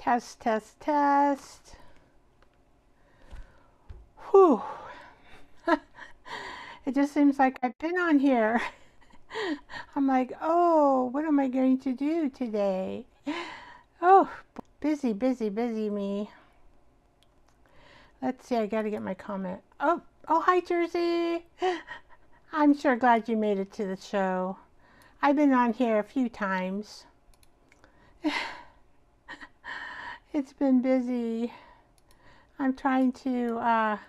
Test, test, test. Whew. It just seems like I've been on here. I'm like, oh, what am I going to do today? Oh, busy, busy, busy me. Let's see, I gotta get my comment. Oh, hi, Jersey. I'm sure glad you made it to the show. I've been on here a few times. It's been busy. I'm trying to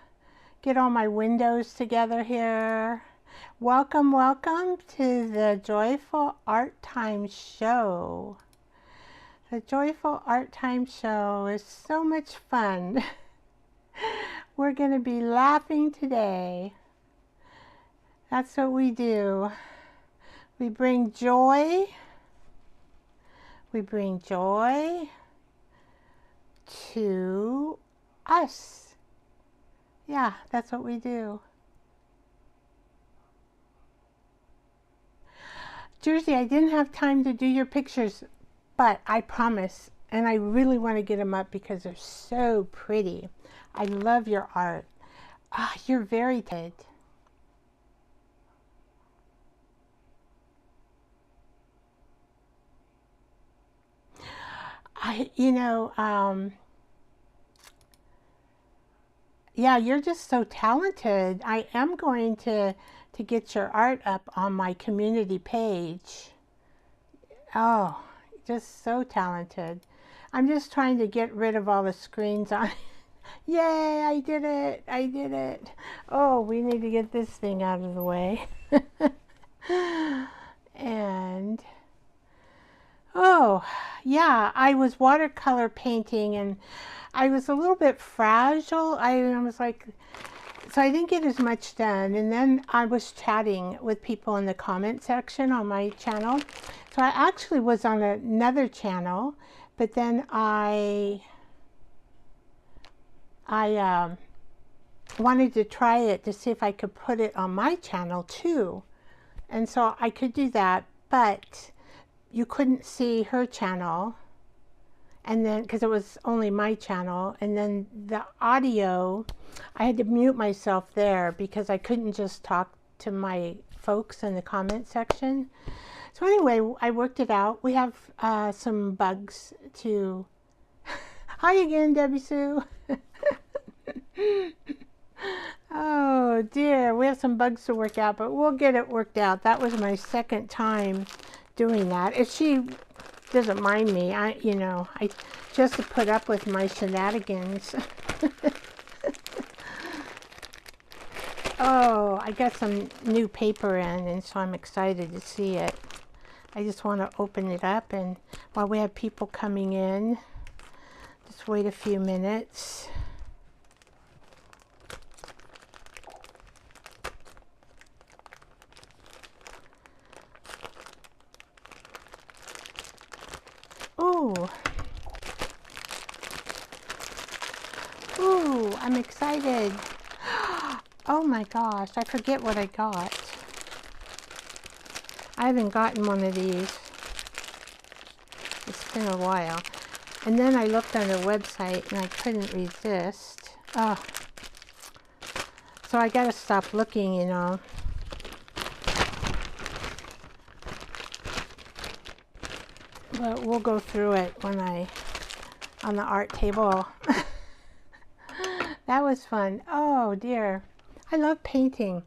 get all my windows together here. Welcome, welcome to the Joyful Art Time Show. The Joyful Art Time Show is so much fun. We're going to be laughing today. That's what we do. We bring joy. We bring joy to us. Yeah, that's what we do. Jersey, I didn't have time to do your pictures, but I promise, and I really want to get them up because they're so pretty. I love your art. You're very good. Yeah, you're just so talented. I am going to get your art up on my community page. Oh, just so talented. I'm just trying to get rid of all the screens on. Yay, I did it. I did it. Oh, we need to get this thing out of the way. And oh, yeah, I was watercolor painting and I was a little bit fragile. I was like, so I didn't get as much done. And then I was chatting with people in the comment section on my channel. So I actually was on another channel, but then I wanted to try it to see if I could put it on my channel too. And so I could do that, but you couldn't see her channel. And then, because it was only my channel, and then the audio, I had to mute myself there because I couldn't just talk to my folks in the comment section. So anyway, I worked it out. We have some bugs to... Hi again, Debbie Sue. Oh dear, we have some bugs to work out, but we'll get it worked out. That was my second time doing that. If she doesn't mind me, I just to put up with my shenanigans. Oh, I got some new paper in, and so I'm excited to see it. I just want to open it up, and while we have people coming in, just wait a few minutes. Ooh. Ooh, I'm excited. Oh my gosh, I forget what I got. I haven't gotten one of these. It's been a while. And then I looked on the website and I couldn't resist. Oh. So I gotta stop looking, you know. But we'll go through it when on the art table. That was fun. Oh dear. I love painting.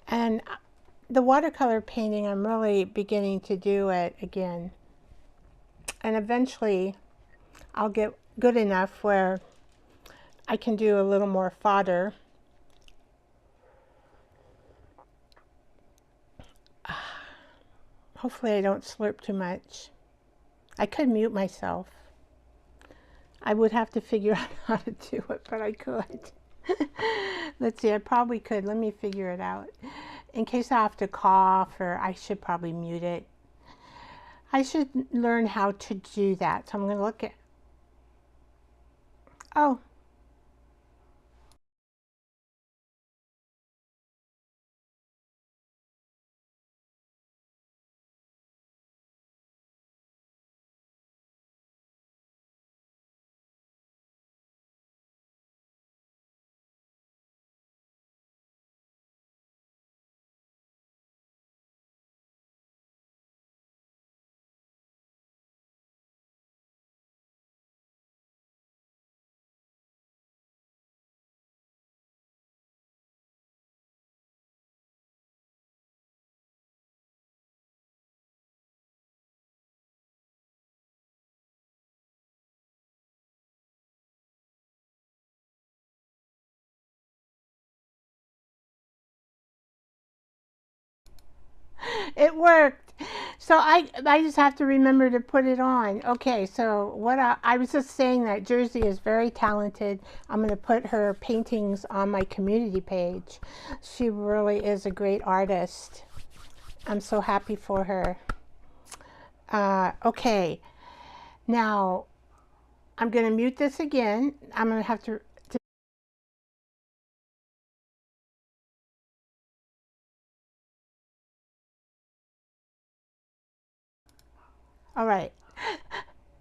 And the watercolor painting, I'm really beginning to do it again. And eventually I'll get good enough where I can do a little more fodder. Hopefully I don't slurp too much. I could mute myself. I would have to figure out how to do it, but I could. Let's see, I probably could. Let me figure it out. In case I have to cough, or I should probably mute it. I should learn how to do that. So I'm going to look at... Oh, It worked. So I just have to remember to put it on. Okay, so what I was just saying that Jersey is very talented. I'm going to put her paintings on my community page. She really is a great artist. I'm so happy for her. Okay, now I'm going to mute this again. I'm going to have to. All right,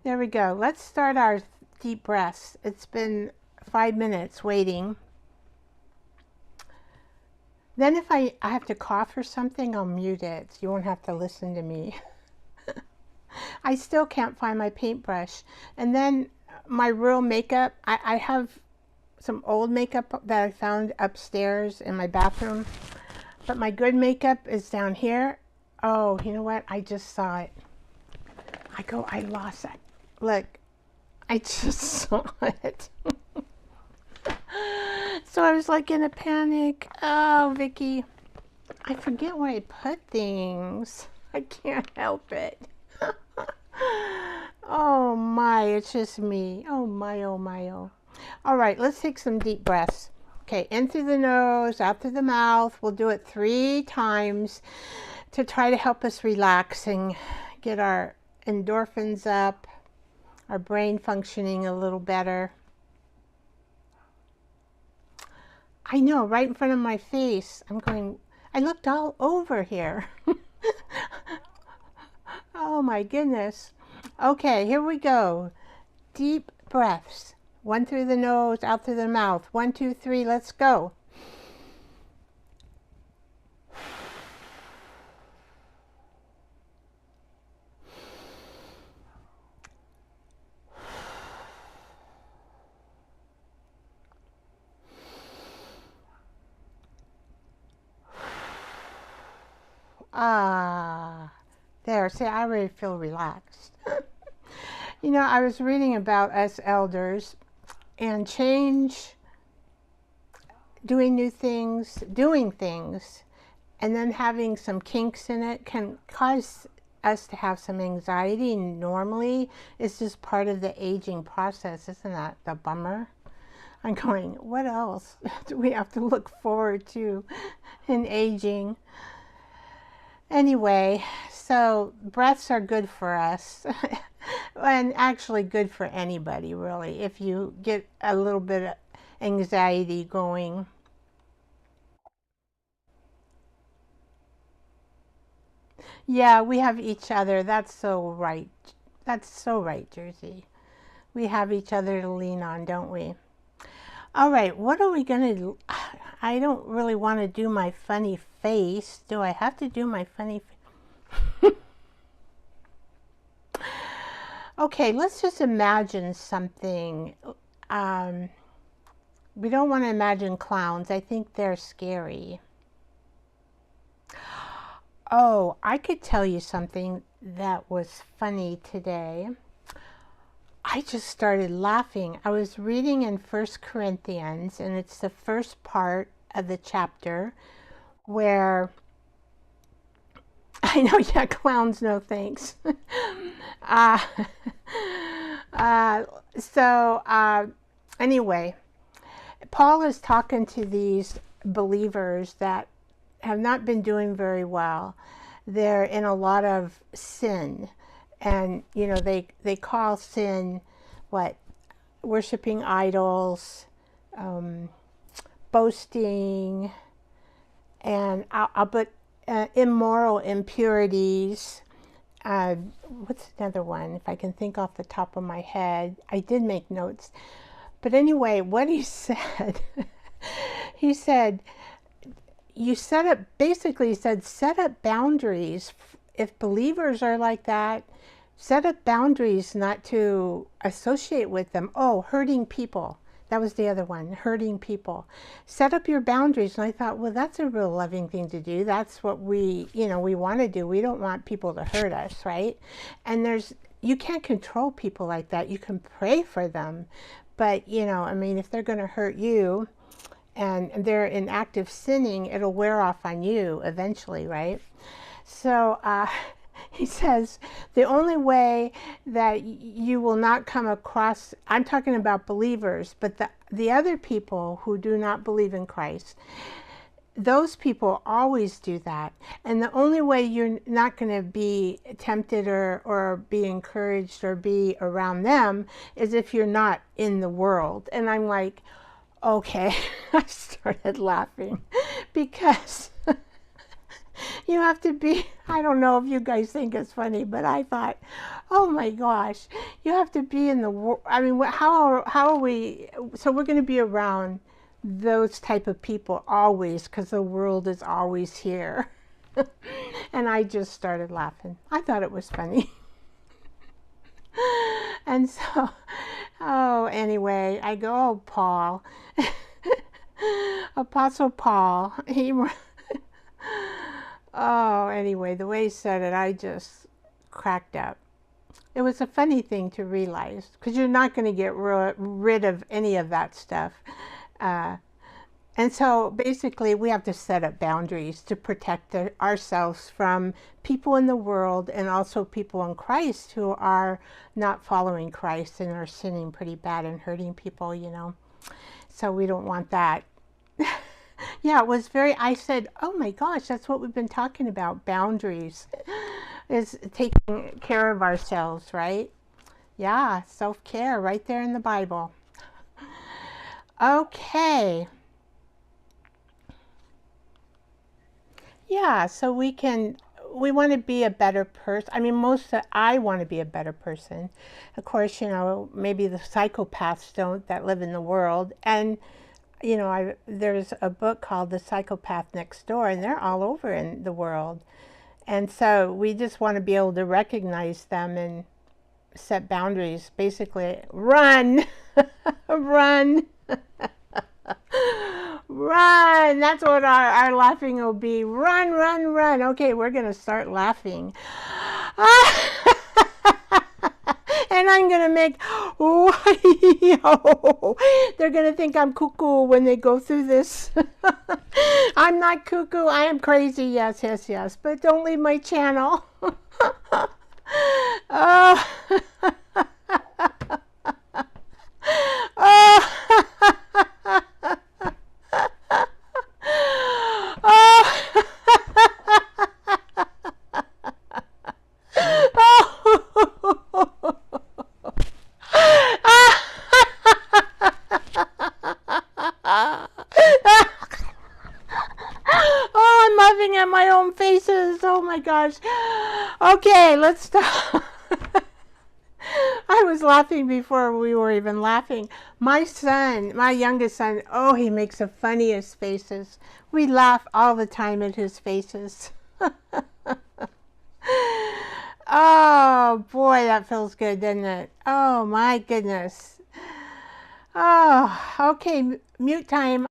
there we go. Let's start our deep breaths. It's been 5 minutes waiting. Then if I have to cough or something, I'll mute it. You won't have to listen to me. I still can't find my paintbrush. And then my real makeup, I have some old makeup that I found upstairs in my bathroom. But my good makeup is down here. Oh, you know what? I just saw it. I lost that. Look, I just saw it. So I was like in a panic. Oh, Vicky, I forget where I put things. I can't help it. Oh my, it's just me. Oh my, oh my, oh. All right, let's take some deep breaths. Okay, in through the nose, out through the mouth. We'll do it 3 times to try to help us relax and get our endorphins up, our brain functioning a little better. I know, right in front of my face. I looked all over here. Oh my goodness. Okay, here we go. Deep breaths. 1 through the nose, out through the mouth. 1, 2, 3, let's go. Ah, there. See, I already feel relaxed. You know, I was reading about us elders and change, doing new things, doing things, and then having some kinks in it can cause us to have some anxiety. Normally, it's just part of the aging process. Isn't that the bummer? I'm going, what else do we have to look forward to in aging? Anyway, so breaths are good for us and actually good for anybody, really, if you get a little bit of anxiety going. Yeah, we have each other. That's so right. That's so right, Jersey. We have each other to lean on, don't we? All right, what are we going to do? I don't really want to do my funny face. Do I have to do my funny face? Okay, let's just imagine something. We don't want to imagine clowns. I think they're scary. Oh, I could tell you something that was funny today. I just started laughing. I was reading in 1 Corinthians, and it's the first part of the chapter where I know, yeah, clowns, no thanks. uh, uh, so, anyway, Paul is talking to these believers that have not been doing very well. They're in a lot of sin. And, you know, they call sin, what? Worshipping idols, boasting, and I'll put immoral impurities. What's another one? If I can think off the top of my head. I did make notes. But anyway, what he said, he said, basically he said, set up boundaries. If believers are like that, set up boundaries not to associate with them. Oh, hurting people. That was the other one, hurting people. Set up your boundaries. And I thought, well, that's a real loving thing to do. That's what we want to do. We don't want people to hurt us, right? And you can't control people like that. You can pray for them. But, I mean, if they're going to hurt you and they're in active sinning, it'll wear off on you eventually, right? So he says, the only way that you will not come across, I'm talking about believers, but the other people who do not believe in Christ, those people always do that. And the only way you're not going to be tempted or be encouraged or be around them is if you're not in the world. And I'm like, okay. I started laughing because you have to be, I don't know if you guys think it's funny, but I thought, oh my gosh, you have to be in the world. I mean, how are we, so we're going to be around those type of people always, because the world is always here. And I just started laughing. I thought it was funny. And so, oh, anyway, I go, oh, Paul, Apostle Paul, oh, anyway, the way he said it, I just cracked up. It was a funny thing to realize, because you're not going to get rid of any of that stuff. And so basically we have to set up boundaries to protect ourselves from people in the world, and also people in Christ who are not following Christ and are sinning pretty bad and hurting people, you know. So we don't want that. Yeah, it was I said, oh my gosh, that's what we've been talking about, boundaries, is taking care of ourselves, right? Yeah, self-care right there in the Bible. Okay. Yeah, so we want to be a better person. I mean, I want to be a better person. Of course, you know, maybe the psychopaths don't, that live in the world. And, you know, there's a book called The Psychopath Next Door, and they're all over in the world. And so we just want to be able to recognize them and set boundaries. Basically, run, run. Run! That's what our laughing will be. Run, run, run. Okay, we're going to start laughing. And I'm going to make, they're going to think I'm cuckoo when they go through this. I'm not cuckoo. I am crazy. Yes, yes, yes. But don't leave my channel. Oh. Oh. Oh, I'm laughing at my own faces. Oh my gosh. Okay, let's stop. I was laughing before we were even laughing. My son, my youngest son, oh, he makes the funniest faces. We laugh all the time at his faces. Oh, boy, that feels good, doesn't it? Oh, my goodness. Oh, okay, mute time.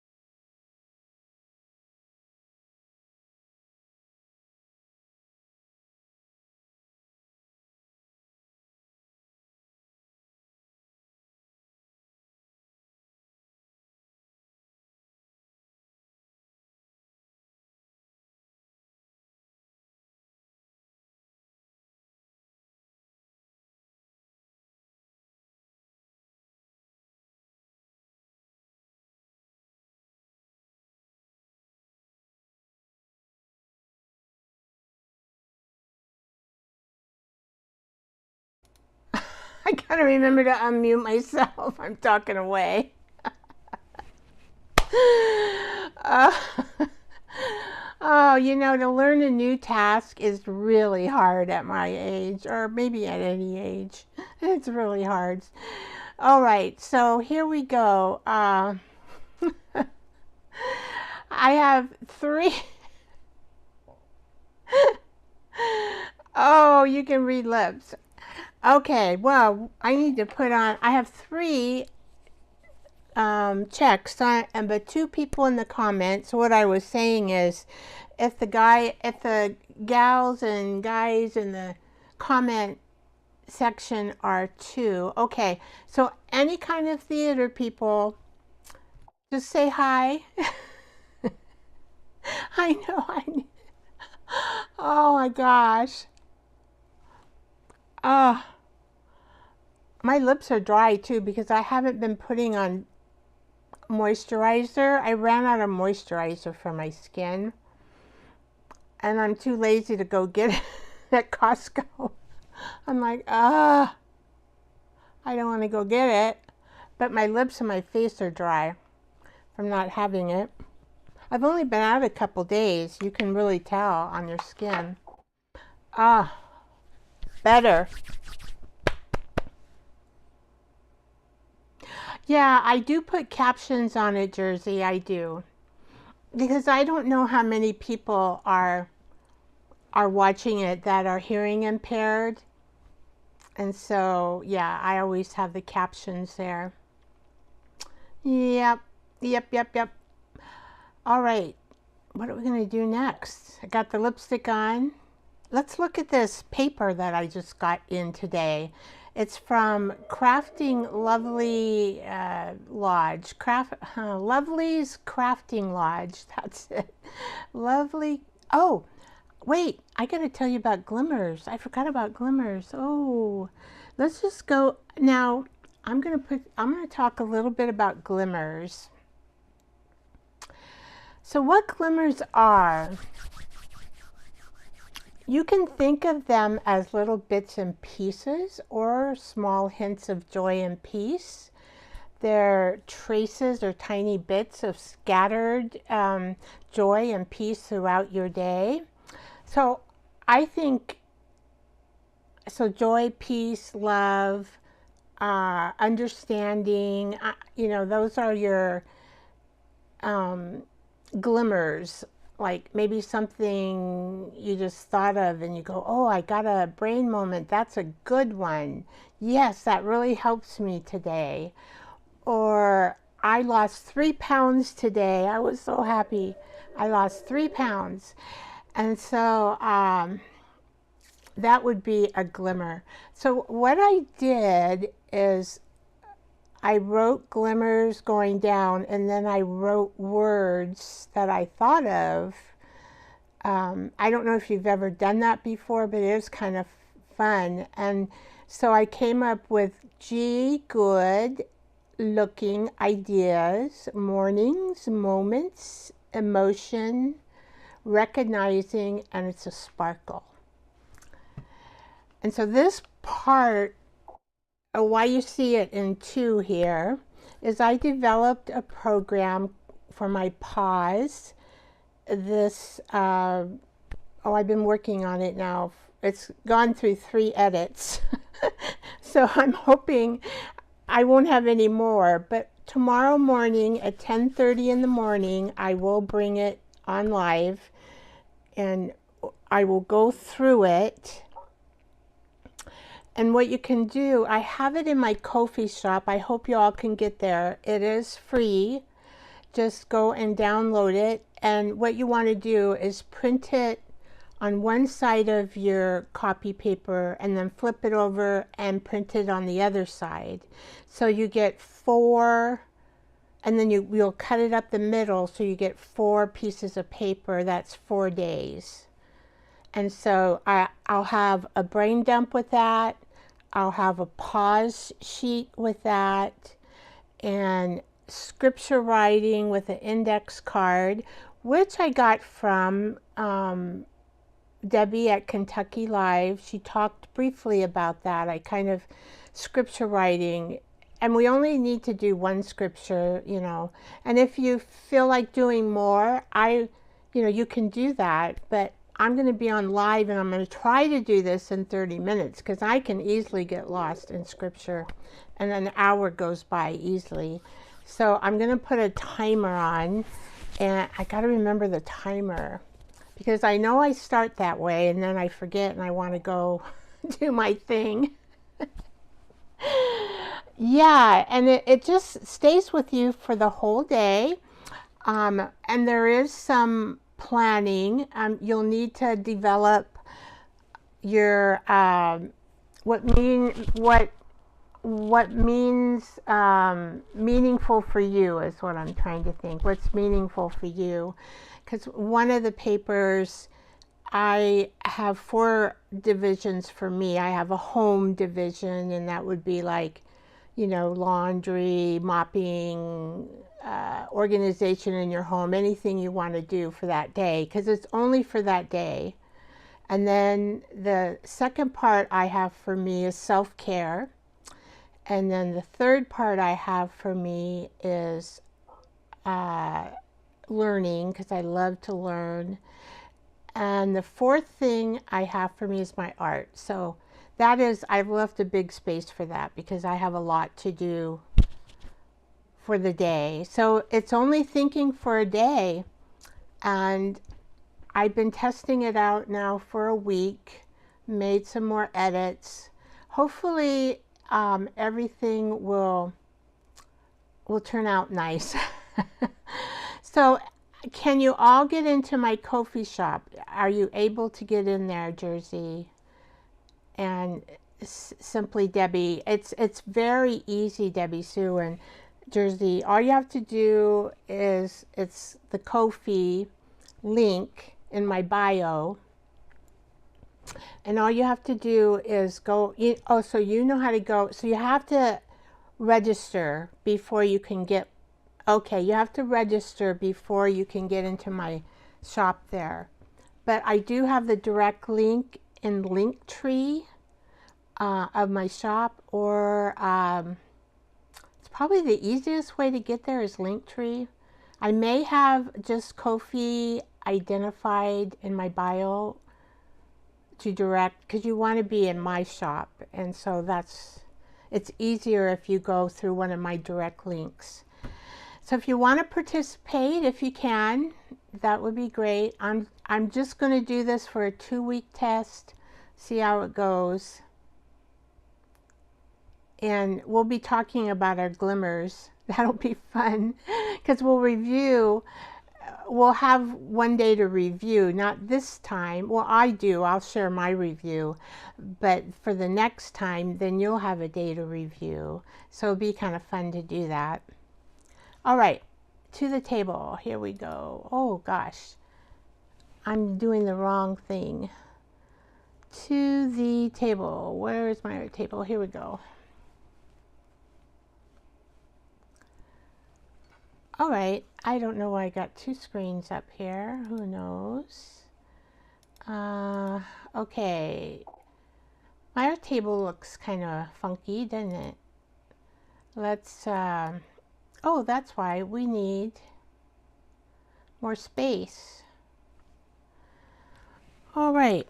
I gotta remember to unmute myself. I'm talking away. Oh, you know, to learn a new task is really hard at my age, or maybe at any age. It's really hard. All right, so here we go. I have 3. Oh, you can read lips. Okay, well, I need to put on, I have 3 checks, but 2 people in the comments. What I was saying is, if the gals and guys in the comment section are 2, okay, so any kind of theater people, just say hi. I know, Oh my gosh. Uh, my lips are dry too because I haven't been putting on moisturizer. I ran out of moisturizer for my skin and I'm too lazy to go get it at Costco. I'm like, I don't want to go get it. But my lips and my face are dry from not having it. I've only been out a couple days. You can really tell on your skin. Better. Yeah, I do put captions on it, Jersey. I do. Because I don't know how many people are watching it that are hearing impaired. And so, yeah, I always have the captions there. Yep. Yep. All right. What are we going to do next? I got the lipstick on. Let's look at this paper that I just got in today. It's from Crafting Lovely Lodge. Lovely's Crafting Lodge. That's it. Lovely. Oh, wait. I got to tell you about Glimmers. I forgot about Glimmers. Oh, let's just go now. I'm going to talk a little bit about Glimmers. So what Glimmers are, you can think of them as little bits and pieces or small hints of joy and peace. They're traces or tiny bits of scattered joy and peace throughout your day. So I think, so joy, peace, love, understanding, those are your glimmers. Like maybe something you just thought of and you go, oh, I got a brain moment. That's a good one. Yes, that really helps me today. Or I lost 3 pounds today. I was so happy. I lost 3 pounds. And so that would be a glimmer. So what I did is I wrote glimmers going down and then I wrote words that I thought of. I don't know if you've ever done that before, but it is kind of fun. And so I came up with G, good looking ideas, mornings, moments, emotion, recognizing, and it's a sparkle. And so this part, why you see it in 2 here, is I developed a program for my paws. This, I've been working on it now. It's gone through 3 edits. So I'm hoping I won't have any more, but tomorrow morning at 10:30 in the morning, I will bring it on live and I will go through it. And what you can do, I have it in my Ko-fi shop. I hope you all can get there. It is free. Just go and download it. And what you want to do is print it on one side of your copy paper and then flip it over and print it on the other side. So you get 4, and then you'll cut it up the middle so you get 4 pieces of paper. That's 4 days. And so I'll have a brain dump with that. I'll have a pause sheet with that, and scripture writing with an index card, which I got from Debbie at Kentucky Live. She talked briefly about that. I kind of scripture writing, and we only need to do 1 scripture, and if you feel like doing more, you can do that, but I'm going to be on live and I'm going to try to do this in 30 minutes because I can easily get lost in scripture and an hour goes by easily. So I'm going to put a timer on, and I got to remember the timer because I know I start that way and then I forget and I want to go do my thing. Yeah, and it just stays with you for the whole day. And there is some planning. You'll need to develop your what means meaningful for you is what I'm trying to think. What's meaningful for you? Because one of the papers I have 4 divisions for me. I have a home division, and that would be like, you know, laundry, mopping, organization in your home, anything you want to do for that day, because it's only for that day. And then the second part I have for me is self-care. And then the third part I have for me is learning, because I love to learn. And the fourth thing I have for me is my art. So that is, I've left a big space for that because I have a lot to do for the day. So it's only thinking for a day. And I've been testing it out now for a week, made some more edits. Hopefully everything will turn out nice. So can you all get into my Ko-fi shop? Are you able to get in there, Jersey? And Simply Debbie. It's very easy, Debbie Sue and Jersey. All you have to do is, it's the Ko-fi link in my bio. And all you have to do is go, oh, so you know how to go. So you have to register before you can get, okay, you have to register before you can get into my shop there. But I do have the direct link in Linktree of my shop, or it's probably the easiest way to get there is Linktree. I may have just Ko-fi identified in my bio to direct, because you want to be in my shop, and so it's easier if you go through one of my direct links. So if you want to participate, if you can, that would be great. I'm just going to do this for a 2-week test, see how it goes. And we'll be talking about our glimmers. That'll be fun, because we'll have one day to review, not this time. Well, I'll share my review, but for the next time, then you'll have a day to review. So it'll be kind of fun to do that. All right, to the table, here we go. Oh gosh, I'm doing the wrong thing. To the table, where is my table? Here we go. All right, I don't know why I got 2 screens up here. Who knows? Okay. My art table looks kind of funky, doesn't it? Let's, oh, that's why we need more space. All right.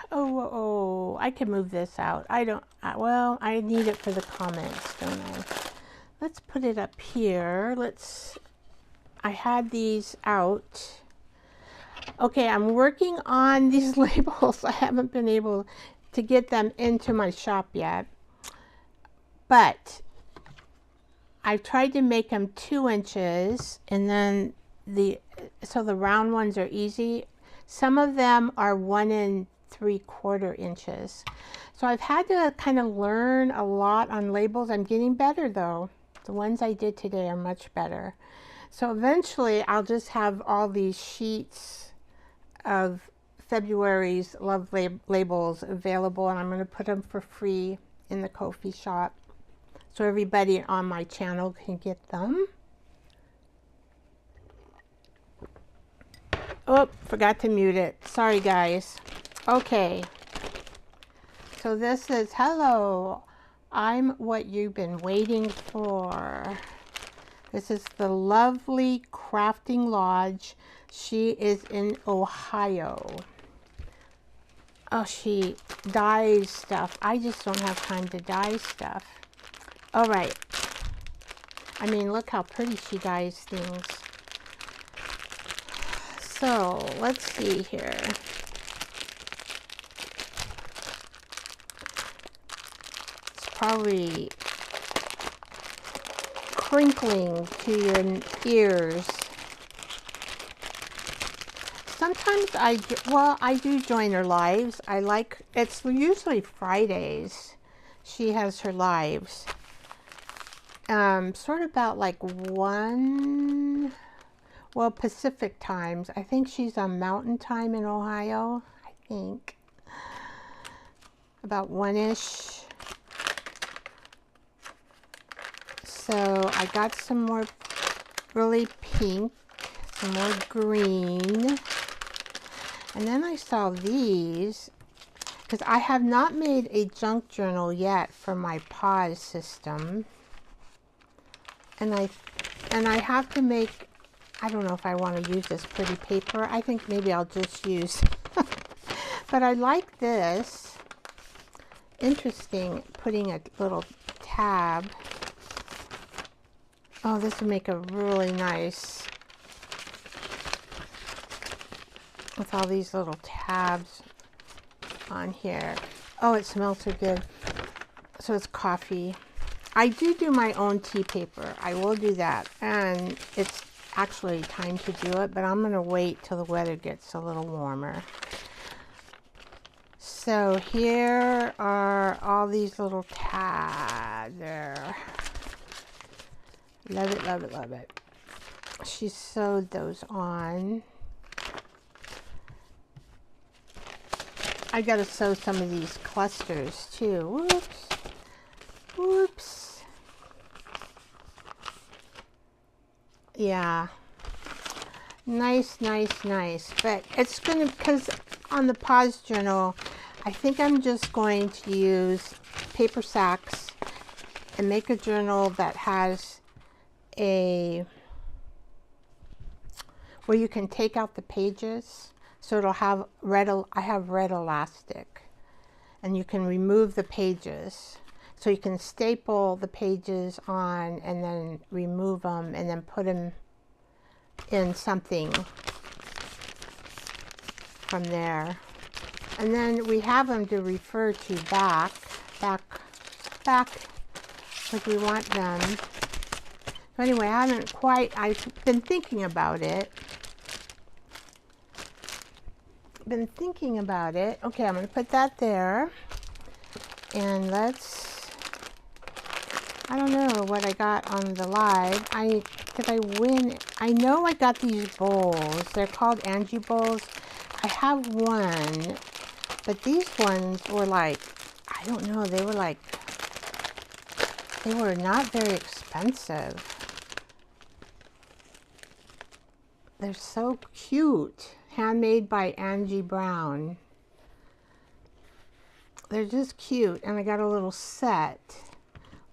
Oh, I can move this out. Well, I need it for the comments, don't I? Let's put it up here. I had these out. Okay, I'm working on these labels. I haven't been able to get them into my shop yet, but I've tried to make them 2 inches, and then so the round ones are easy. Some of them are 1 3/4 inches. So I've had to kind of learn a lot on labels. I'm getting better though. The ones I did today are much better. So eventually I'll just have all these sheets of February's love labels available, and I'm going to put them for free in the Ko-fi shop so everybody on my channel can get them. Oh, forgot to mute it. Sorry, guys. Okay. So this is, hello, I'm what you've been waiting for. This is the lovely Crafting Lodge. She is in Ohio. Oh, she dyes stuff. I just don't have time to dye stuff. All right. I mean, look how pretty she dyes things. So let's see here. It's probably crinkling to your ears. Sometimes I do join her lives. It's usually Fridays. She has her lives. sort of about like 1, well, Pacific times. I think she's on Mountain Time in Ohio, I think. About 1-ish. So I got some more really pink, some more green. And then I saw these, because I have not made a junk journal yet for my pause system. And I have to make, I don't know if I want to use this pretty paper. I think maybe I'll just use, but I like this. Interesting, putting a little tab. Oh, this would make a really nice, with all these little tabs on here. Oh, it smells so good. So it's coffee. I do my own tea paper. I will do that. And it's actually time to do it, but I'm going to wait till the weather gets a little warmer. So here are all these little tabs there. Love it, love it, love it. She sewed those on. I gotta sew some of these clusters too. Whoops. Whoops. Yeah. Nice, nice, nice. But it's gonna, because on the pause journal, I think I'm just going to use paper sacks and make a journal that has a, where you can take out the pages. So it'll have red, I have red elastic, and you can remove the pages. So you can staple the pages on and then remove them and then put them in something from there. And then we have them to refer to back, like we want them. So anyway, I haven't quite, I've been thinking about it. Okay, I'm going to put that there. And let's, I don't know what I got on the live. Did I win? I know I got these bowls. They're called Angie bowls. I have one, but these ones were like, I don't know, they were not very expensive. They're so cute. Handmade by Angie Brown. They're just cute, and I got a little set.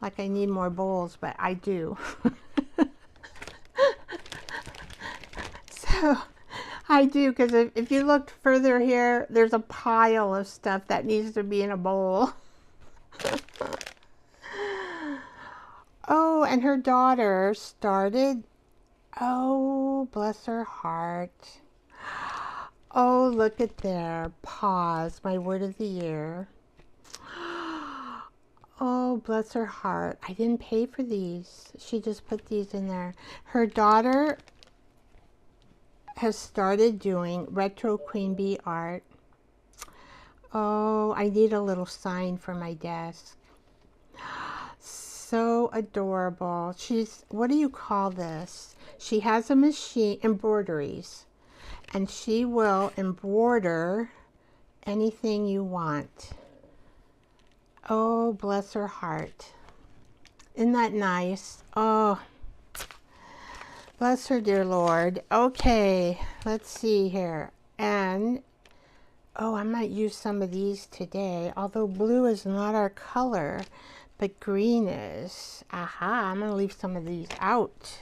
Like I need more bowls, but I do. So I do, because if you look further here, there's a pile of stuff that needs to be in a bowl. Oh, and her daughter started. Oh, bless her heart. Oh, look at there. Pause, my word of the year. Oh, bless her heart. I didn't pay for these. She just put these in there. Her daughter has started doing retro queen bee art. Oh, I need a little sign for my desk. So adorable. She's, what do you call this? She has a machine, embroideries. And she will embroider anything you want. Oh, bless her heart. Isn't that nice? Oh, bless her, dear Lord. Okay, let's see here. And, oh, I might use some of these today. Although blue is not our color, but green is. Aha, I'm going to leave some of these out.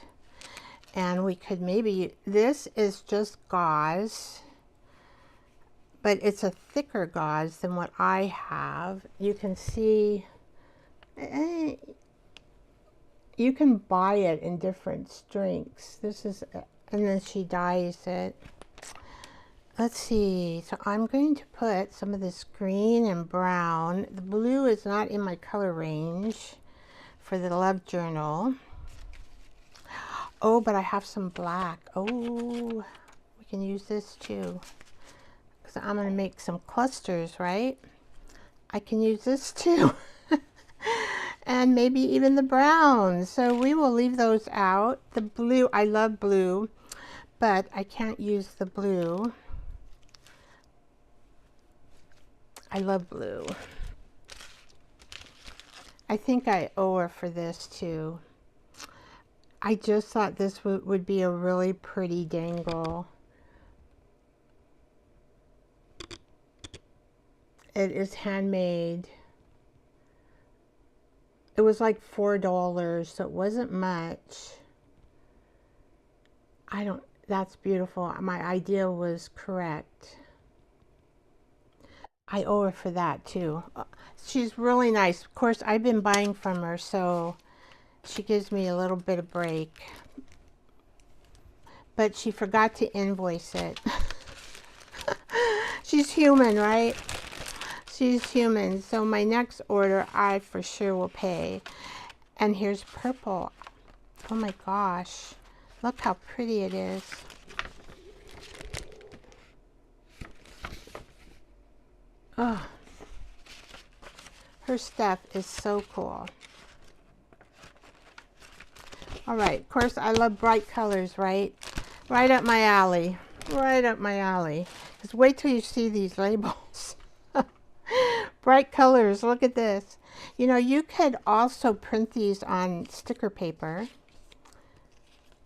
And we could maybe, this is just gauze, but it's a thicker gauze than what I have. You can see, you can buy it in different strengths. This is, and then she dyes it. Let's see, so I'm going to put some of this green and brown. The blue is not in my color range for the Love Journal. Oh, but I have some black. Oh, we can use this too. Because I'm going to make some clusters, right? I can use this too. and maybe even the browns. So we will leave those out. The blue, I love blue, but I can't use the blue. I love blue. I think I owe her for this too. I just thought this would be a really pretty dangle. It is handmade. It was like $4, so it wasn't much. That's beautiful. My idea was correct. I owe her for that too. She's really nice. Of course, I've been buying from her, so she gives me a little bit of break. But she forgot to invoice it. She's human, right? She's human. So my next order, I for sure will pay. And here's purple. Oh my gosh. Look how pretty it is. Oh. Her stuff is so cool. All right, of course, I love bright colors, right? Right up my alley. Right up my alley. Just wait till you see these labels. Bright colors, look at this. You know, you could also print these on sticker paper,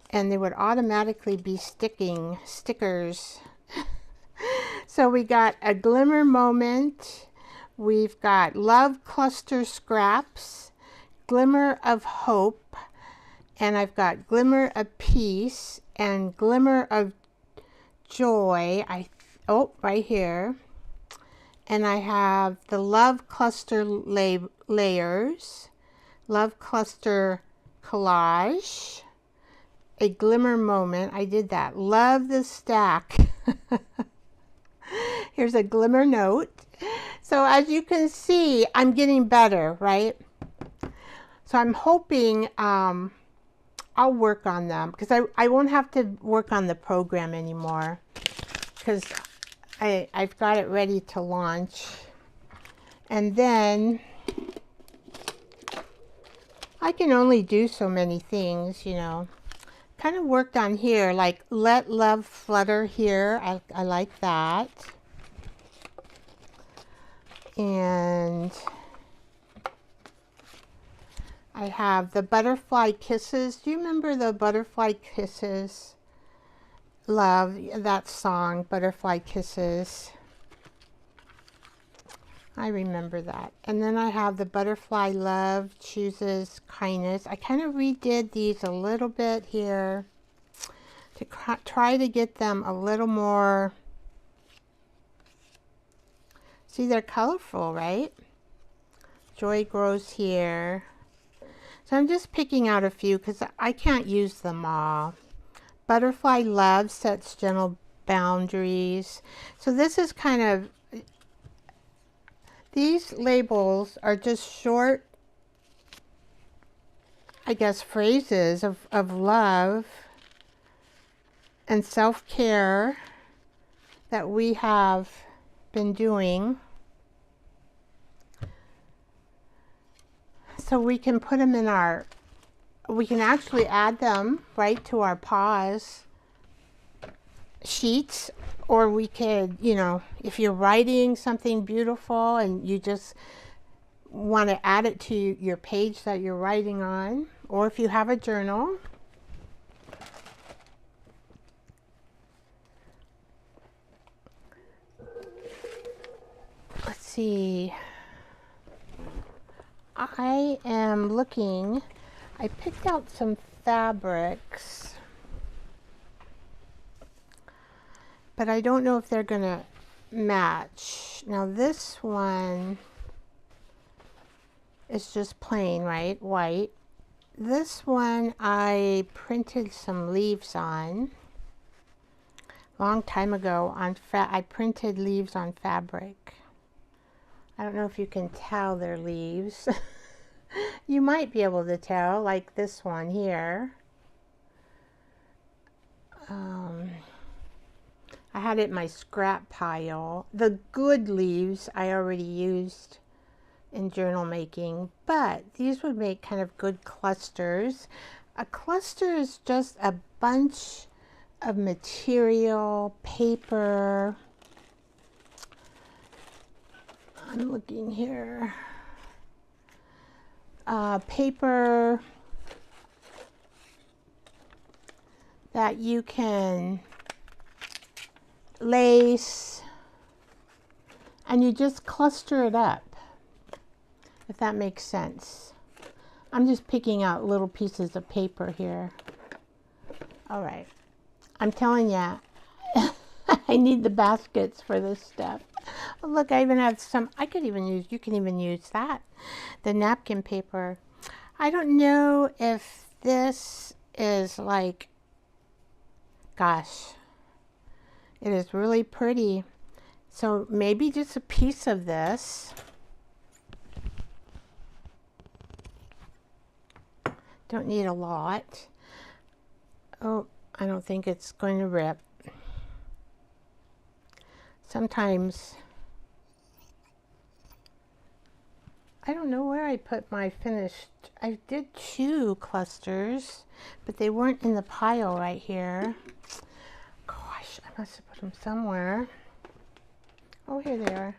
and they would automatically be stickers. So we got a glimmer moment. We've got love cluster scraps, glimmer of hope, and I've got glimmer of peace and glimmer of joy. Right here. And I have the love cluster layers, love cluster collage, a glimmer moment. I did that. Love the stack. Here's a glimmer note. So as you can see, I'm getting better, right? So I'm hoping I'll work on them, because I won't have to work on the program anymore, because I've got it ready to launch. And then I can only do so many things, you know. Kind of worked on here, like let love flutter here. I like that. And I have the butterfly kisses. Do you remember the butterfly kisses? Love that song, Butterfly Kisses. I remember that. And then I have the butterfly love chooses kindness. I kind of redid these a little bit here to try to get them a little more. See, they're colorful, right? Joy grows here. So I'm just picking out a few because I can't use them all. Butterfly love sets gentle boundaries. So this is kind of, these labels are just short, I guess, phrases of love and self-care that we have been doing. So we can put them in our, we can actually add them right to our pause sheets, or we could, you know, if you're writing something beautiful and you just want to add it to your page that you're writing on, or if you have a journal. Let's see. I am looking, I picked out some fabrics, but I don't know if they're gonna match. Now this one is just plain, right? White. This one I printed some leaves on. Long time ago I printed leaves on fabric. I don't know if you can tell they're leaves. You might be able to tell, like this one here. I had it in my scrap pile. The good leaves I already used in journal making, but these would make kind of good clusters. A cluster is just a bunch of material, paper. I'm looking here. Paper that you can lace, and you just cluster it up, if that makes sense. I'm just picking out little pieces of paper here. All right, I'm telling you, I need the baskets for this stuff. Oh, look, I even have some, I could even use, you can even use that, the napkin paper. I don't know if this is like, gosh, it is really pretty. So maybe just a piece of this. Don't need a lot. Oh, I don't think it's going to rip. Sometimes, I don't know where I put my finished, I did 2 clusters, but they weren't in the pile right here. Gosh, I must have put them somewhere. Oh, here they are.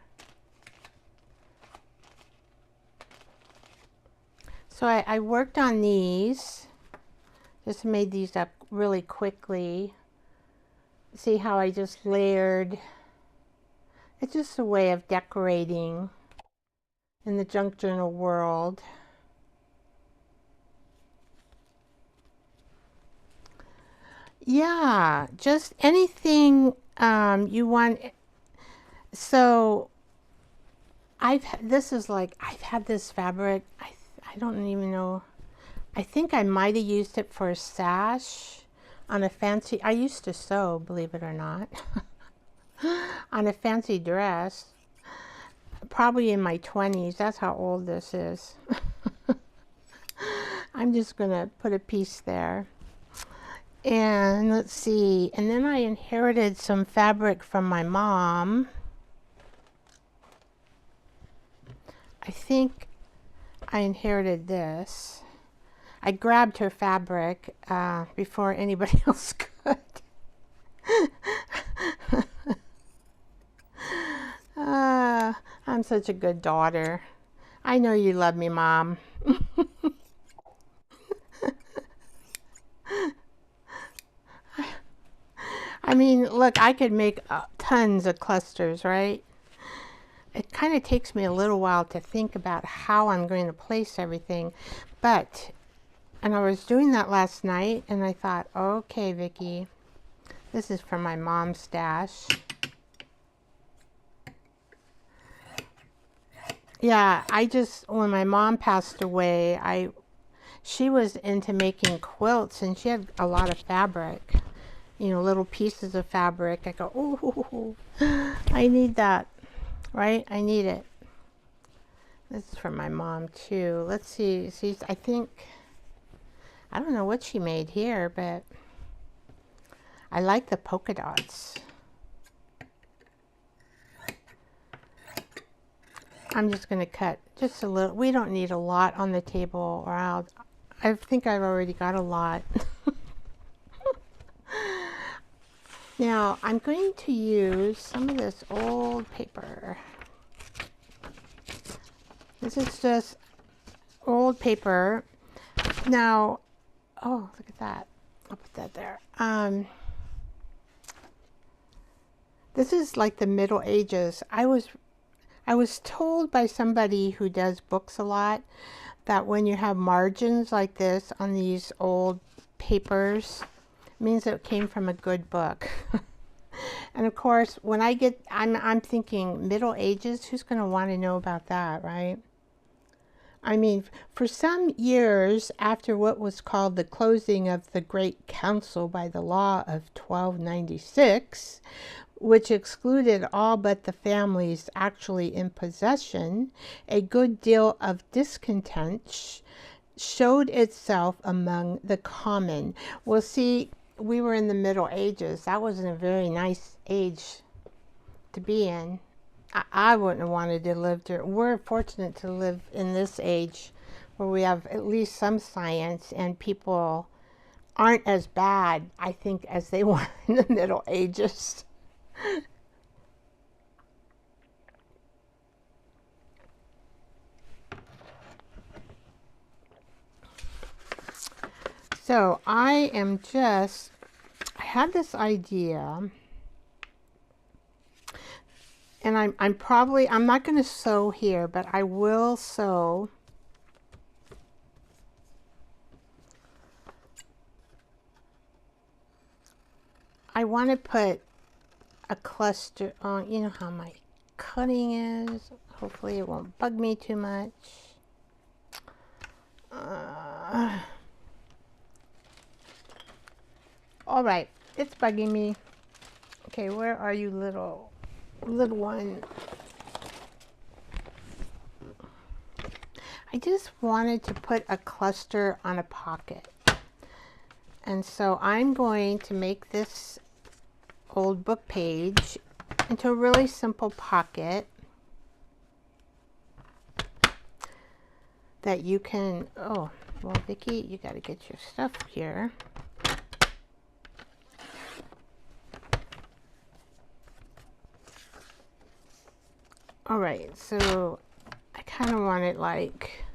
So I worked on these, just made these up really quickly. See how I just layered. It's just a way of decorating in the junk journal world. Yeah, just anything you want. So this is like, I've had this fabric, I don't even know, I think I might have used it for a sash on a fancy, I used to sew, believe it or not, on a fancy dress, probably in my 20s. That's how old this is. I'm just gonna put a piece there. And let's see, and then I inherited some fabric from my mom. I think I inherited this. I grabbed her fabric before anybody else could. I'm such a good daughter. I know you love me, Mom. I mean, look, I could make tons of clusters, right? It kind of takes me a little while to think about how I'm going to place everything, but, and I was doing that last night, and I thought, okay, Vicki, this is from my mom's stash. Yeah, when my mom passed away, she was into making quilts, and she had a lot of fabric, you know, little pieces of fabric. I go, oh, I need that, right? I need it. This is from my mom too. Let's see, I think, I don't know what she made here, but I like the polka dots. I'm just going to cut just a little. We don't need a lot on the table, or I think I've already got a lot. Now, I'm going to use some of this old paper. This is just old paper. Now, oh, look at that. I'll put that there. This is like the Middle Ages. I was told by somebody who does books a lot that when you have margins like this on these old papers, it means it came from a good book. And of course, when I'm thinking Middle Ages, who's going to want to know about that, right? I mean, for some years after what was called the closing of the Great Council by the law of 1296, which excluded all but the families actually in possession, a good deal of discontent showed itself among the common. Well, see, we were in the Middle Ages. That wasn't a very nice age to be in. I wouldn't have wanted to live there. We're fortunate to live in this age where we have at least some science and people aren't as bad, I think, as they were in the Middle Ages. So I had this idea, and I'm not going to sew here, but I will sew. I want to put a cluster on, you know how my cutting is. Hopefully it won't bug me too much. All right, it's bugging me. Okay, where are you, little one? I just wanted to put a cluster on a pocket. And so I'm going to make this old book page into a really simple pocket that you can, oh, well, Vicki, you got to get your stuff here. All right, so I kind of want it like,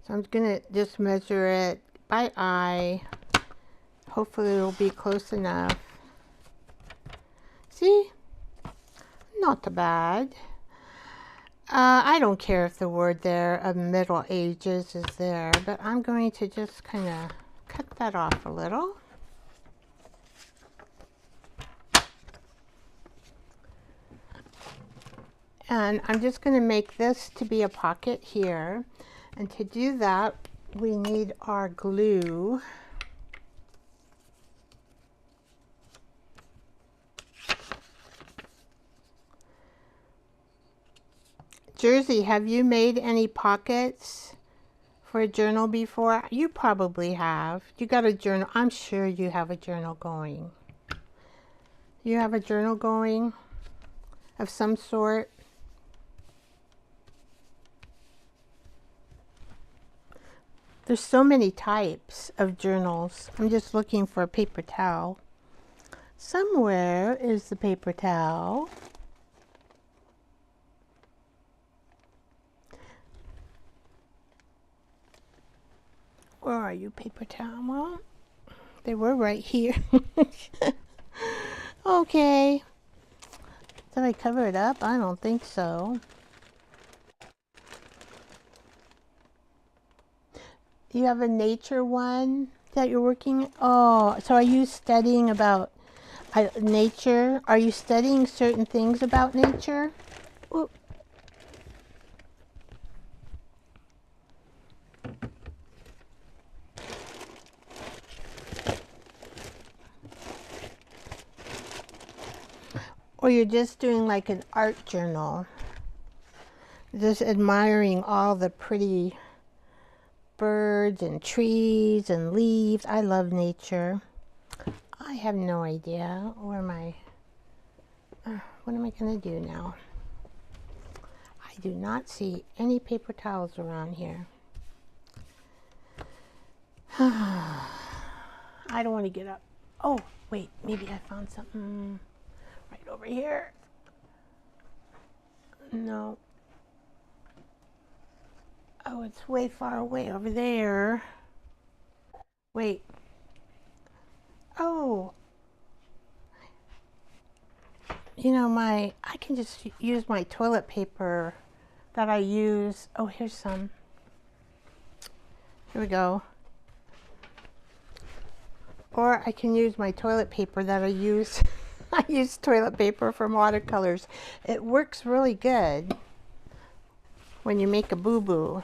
so I'm going to just measure it by eye. Hopefully it'll be close enough. See? Not bad. I don't care if the word there of Middle Ages is there, but I'm going to just kind of cut that off a little. And I'm just going to make this to be a pocket here. And to do that, we need our glue. Jersey, have you made any pockets for a journal before? You probably have. You got a journal. I'm sure you have a journal going. You have a journal going of some sort? There's so many types of journals. I'm just looking for a paper towel. Somewhere is the paper towel. Where are you, paper towel? Well, they were right here. Okay. Did I cover it up? I don't think so. You have a nature one that you're working? Oh, so are you studying about nature? Are you studying certain things about nature? Ooh. Or you're just doing like an art journal, just admiring all the pretty birds and trees and leaves. I love nature. I have no idea where what am I going to do now? I do not see any paper towels around here. I don't want to get up. Oh, wait, maybe I found something right over here. No. Oh, it's way far away over there. Wait. Oh. You know, I can just use my toilet paper that I use. Oh, here's some. Here we go. Or I can use my toilet paper that I use. I use toilet paper from watercolors. It works really good when you make a boo-boo.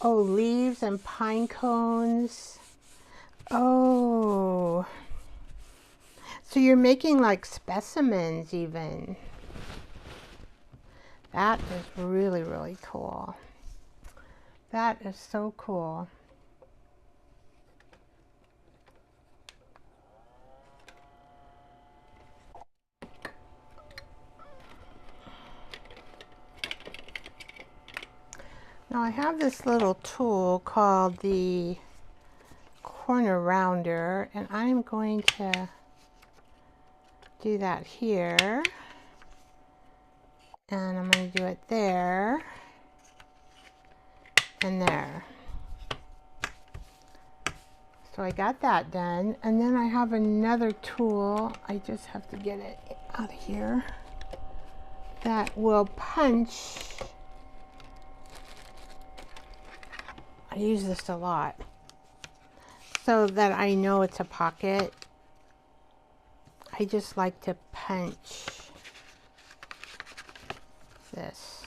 Oh, leaves and pine cones. Oh. So you're making like specimens even. That is really, really cool. That is so cool. Now I have this little tool called the corner rounder, and I'm going to do that here, and I'm going to do it there and there. So I got that done, and then I have another tool, I just have to get it out of here, that will punch. I use this a lot so that I know it's a pocket. I just like to punch this.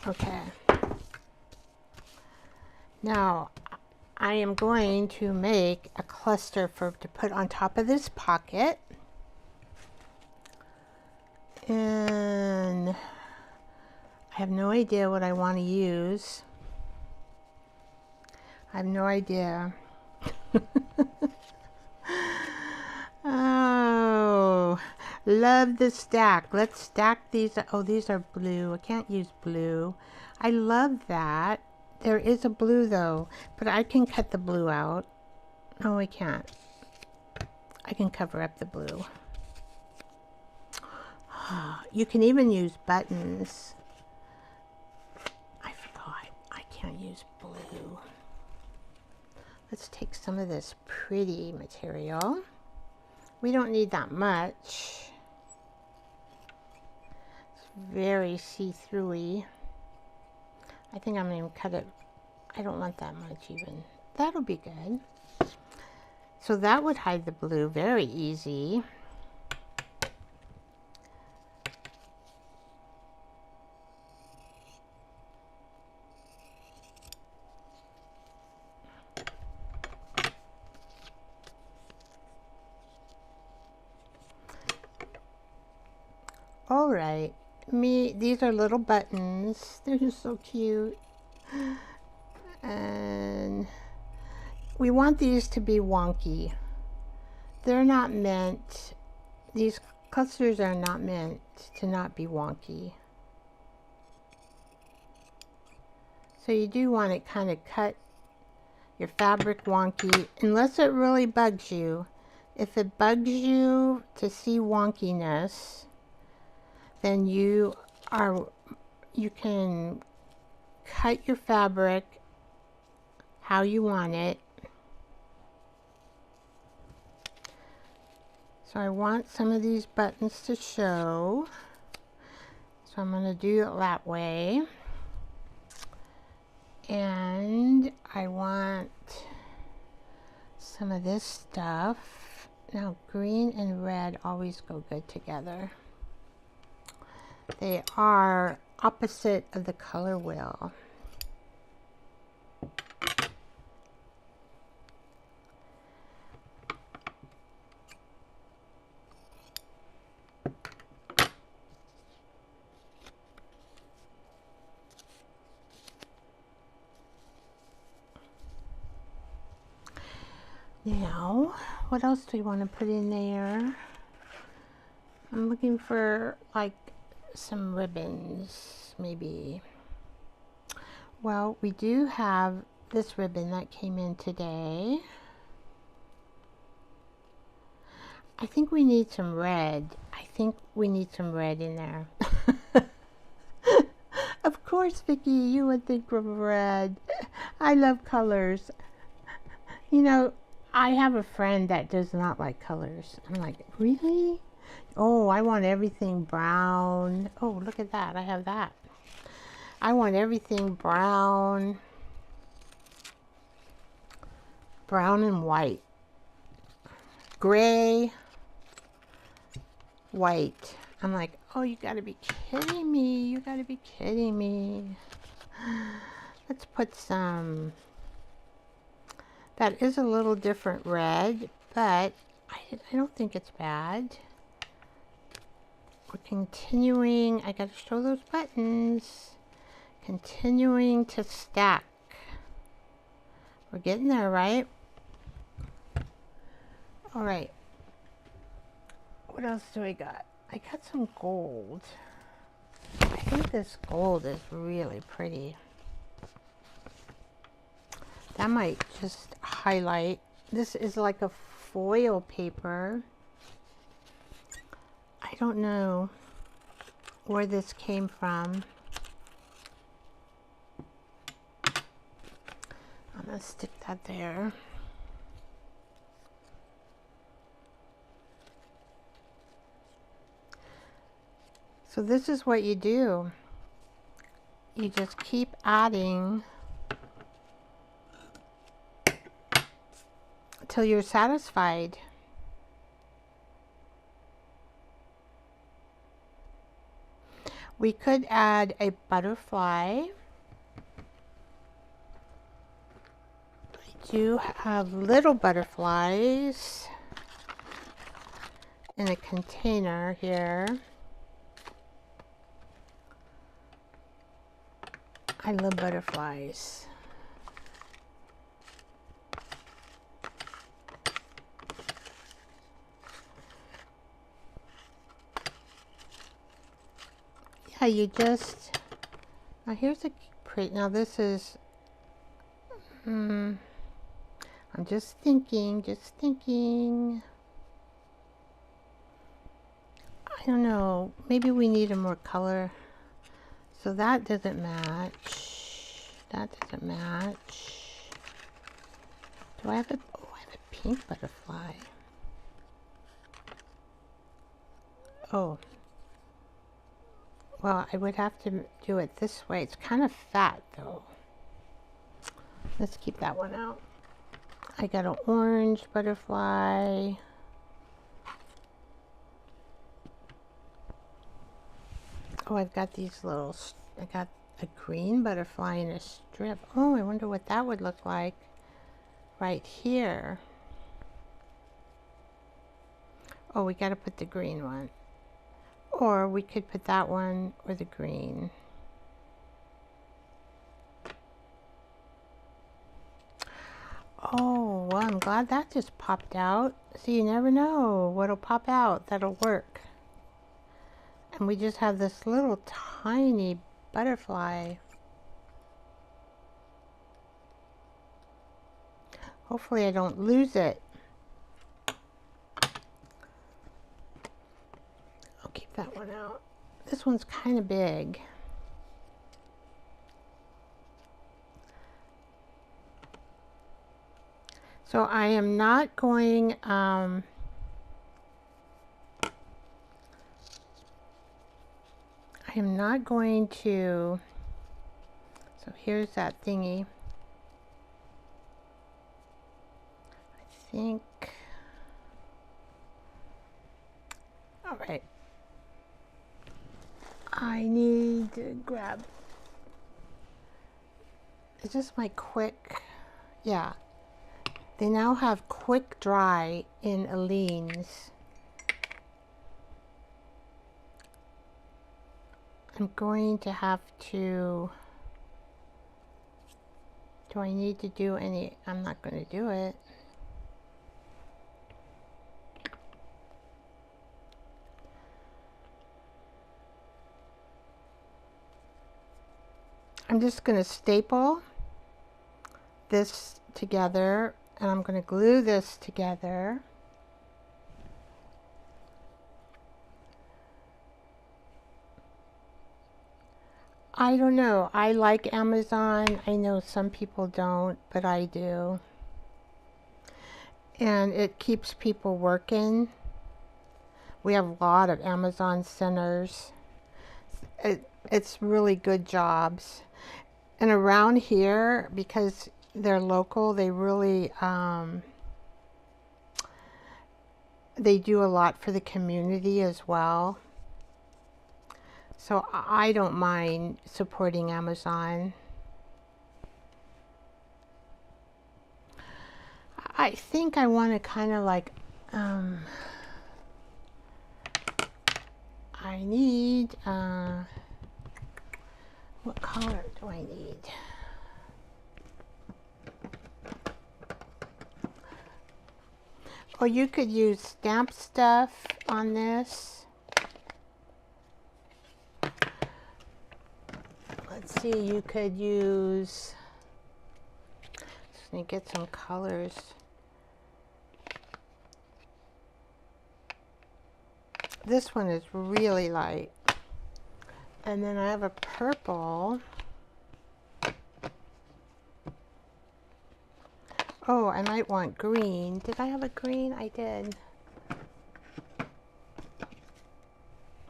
Okay. Now I am going to make a cluster to put on top of this pocket. And I have no idea what I want to use. I have no idea. Oh, love the stack. Let's stack these. Oh, these are blue. I can't use blue. I love that. There is a blue though, but I can cut the blue out. No, I can't. I can cover up the blue. You can even use buttons. I forgot. I can't use blue. Let's take some of this pretty material. We don't need that much. It's very see-through-y. I think I'm going to cut it. I don't want that much even. That'll be good. So that would hide the blue very easy. All right, these are little buttons. They're just so cute. And we want these to be wonky. They're not meant, these clusters are not meant to not be wonky. So you do want to kind of cut your fabric wonky, unless it really bugs you. If it bugs you to see wonkiness, then you can cut your fabric how you want it. So I want some of these buttons to show, so I'm going to do it that way. And I want some of this stuff. Now green and red always go good together. They are opposite of the color wheel. Now, what else do we want to put in there? I'm looking for like some ribbons, maybe. Well, we do have this ribbon that came in today. I think we need some red. I think we need some red in there. Of course, Vicki, you would think of red. I love colors. You know, I have a friend that does not like colors. I'm like, really? Oh, I want everything brown. Oh, look at that. I have that. I want everything brown. Brown and white. Gray. White. I'm like, oh, you gotta be kidding me. You gotta be kidding me. Let's put some. That is a little different red, but I don't think it's bad. We're continuing. I gotta show those buttons. Continuing to stack. We're getting there, right? All right. What else do I got? I got some gold. I think this gold is really pretty. That might just highlight. This is like a foil paper. I don't know where this came from. I'm gonna stick that there. So this is what you do. You just keep adding till you're satisfied. We could add a butterfly. I do have little butterflies in a container here. I love butterflies. Yeah, you just, now here's a pretty, now this is, I'm just thinking. I don't know, maybe we need a more color. So that doesn't match. That doesn't match. Do I have a, oh, I have a pink butterfly. Oh. Well, I would have to do it this way. It's kind of fat though. Let's keep that one out. I got an orange butterfly. Oh, I've got these little, I got a green butterfly in a strip. Oh, I wonder what that would look like right here. Oh, we got to put the green one. Or we could put that one or the green. Oh, well, I'm glad that just popped out. So you never know what'll pop out that'll work. And we just have this little tiny butterfly. Hopefully I don't lose it. I'll keep that one out. This one's kind of big. So I am not going, to, so here's that thingy. I think, all right. I need to grab, it's just my quick, yeah. They now have quick dry in Aleene's. I'm going to have to, do I need to do any, I'm not going to do it. I'm just going to staple this together and I'm going to glue this together. I don't know. I like Amazon. I know some people don't, but I do. And it keeps people working. We have a lot of Amazon centers. It's really good jobs. And around here, because they're local, they really, they do a lot for the community as well. So I don't mind supporting Amazon. I think I want to kind of like, I need, What color do I need? Or you could use stamp stuff on this. Let's see, you could use, just need to get some colors. This one is really light. And then I have a purple. Oh, I might want green. Did I have a green? I did.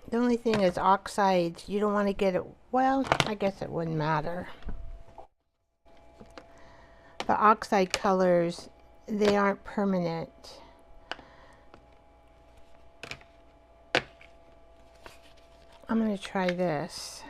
The only thing is oxides. You don't want to get it, well, I guess it wouldn't matter. The oxide colors, they aren't permanent. I'm going to try this.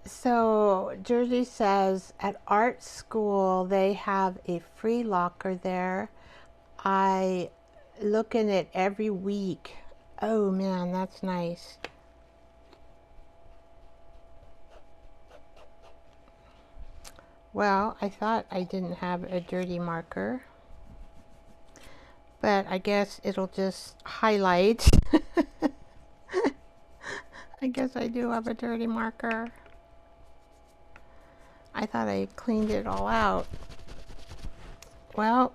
So Jersey says at art school they have a free locker there. I look in it every week. Oh man, that's nice. Well, I thought I didn't have a dirty marker, but I guess it'll just highlight. I guess I do have a dirty marker. I thought I cleaned it all out. Well,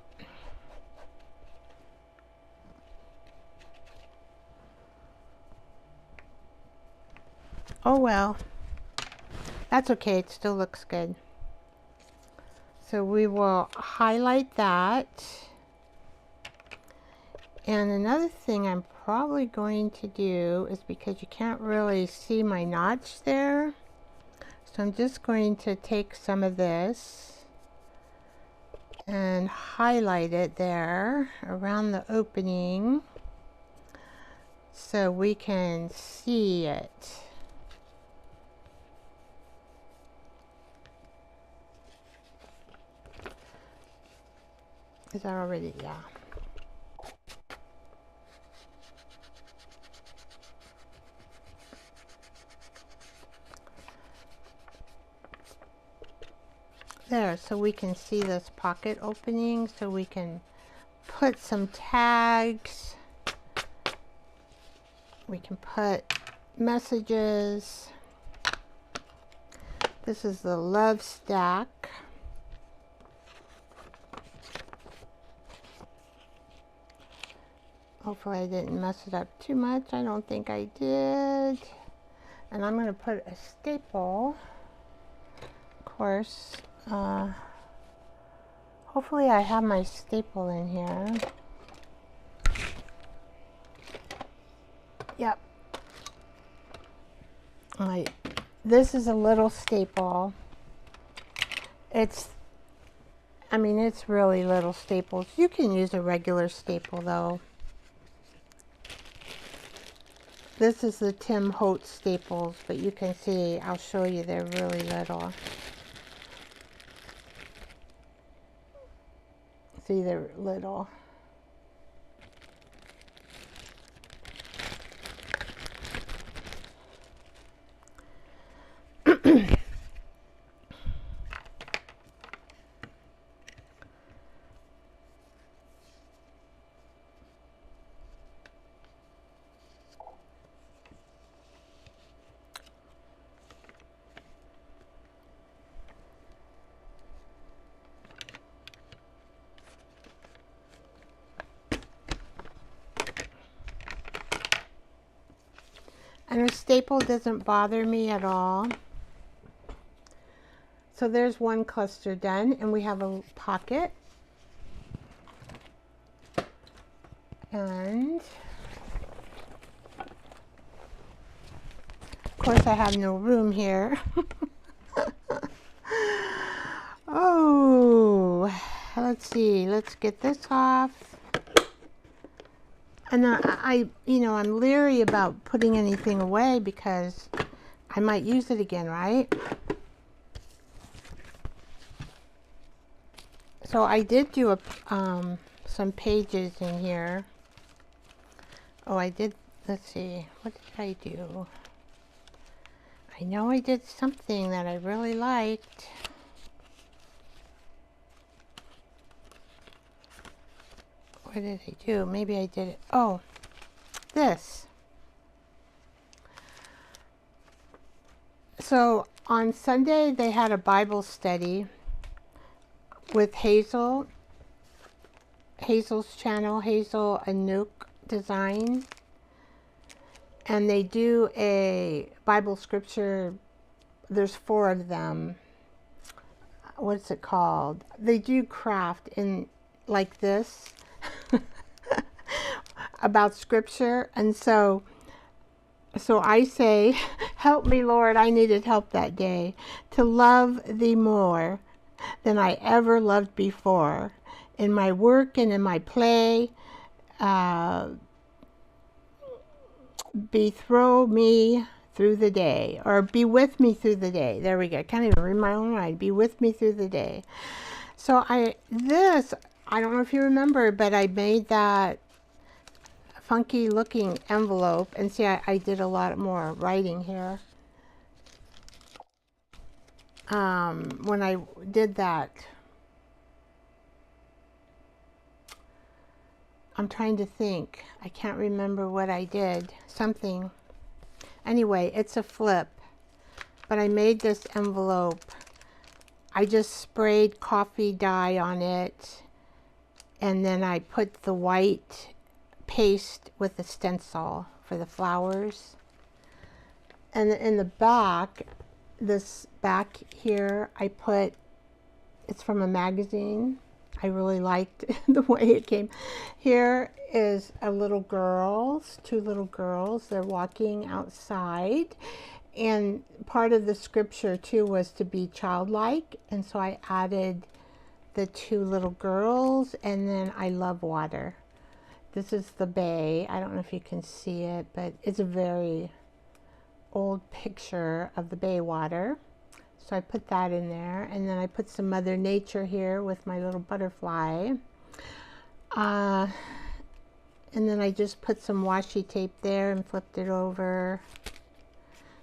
oh well. That's okay, it still looks good. So we will highlight that. And another thing I'm probably going to do is, because you can't really see my notch there, so I'm just going to take some of this and highlight it there around the opening so we can see it. Is that already? Yeah. There, so we can see this pocket opening, so we can put some tags. We can put messages. This is the love stack. Hopefully I didn't mess it up too much. I don't think I did. And I'm going to put a staple, of course. Hopefully I have my staple in here. Yep. This is a little staple. It's really little staples. You can use a regular staple though. This is the Tim Holtz staples, but you can see, I'll show you, they're really little. See, they're little. And a staple doesn't bother me at all. So there's one cluster done, and we have a pocket. And of course I have no room here. Oh, let's see, let's get this off. And I'm leery about putting anything away because I might use it again, right? So I did do a some pages in here. Oh, I did. Let's see. What did I do? I know I did something that I really liked. What did I do? Maybe I did it. Oh, this. So on Sunday they had a Bible study with Hazel's channel, Hazel Anouk Design. And they do a Bible scripture. There's 4 of them. What's it called? They do craft in like this about scripture. And so I say, help me, Lord. I needed help that day to love thee more than I ever loved before. In my work and in my play, bethrow me through the day, or be with me through the day. There we go. I can't even read my own writing. Be with me through the day. So I don't know if you remember, but I made that funky looking envelope, and see, I did a lot more writing here. When I did that, I'm trying to think. I can't remember what I did. Something. Anyway, it's a flip. But I made this envelope. I just sprayed coffee dye on it. And then I put the white paste with the stencil for the flowers. And in the back, this back here, I put, it's from a magazine. I really liked the way it came. Here is a little girls, 2 little girls. They're walking outside. And part of the scripture too was to be childlike. And so I added the 2 little girls, and then I love water. This is the bay. I don't know if you can see it, but it's a very old picture of the bay water. So I put that in there, and then I put some Mother Nature here with my little butterfly. And then I just put some washi tape there and flipped it over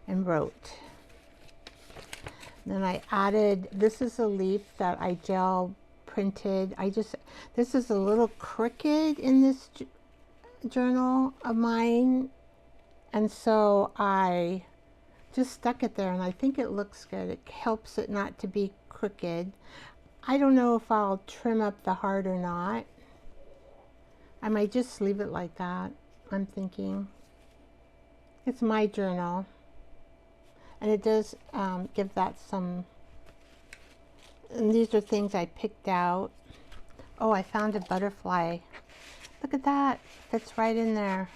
and wrote. Then I added, this is a leaf that I gel printed. This is a little crooked in this journal of mine. And so I just stuck it there, and I think it looks good. It helps it not to be crooked. I don't know if I'll trim up the heart or not. I might just leave it like that, I'm thinking. It's my journal. And it does give that some, and these are things I picked out. Oh, I found a butterfly. Look at that, fits right in there.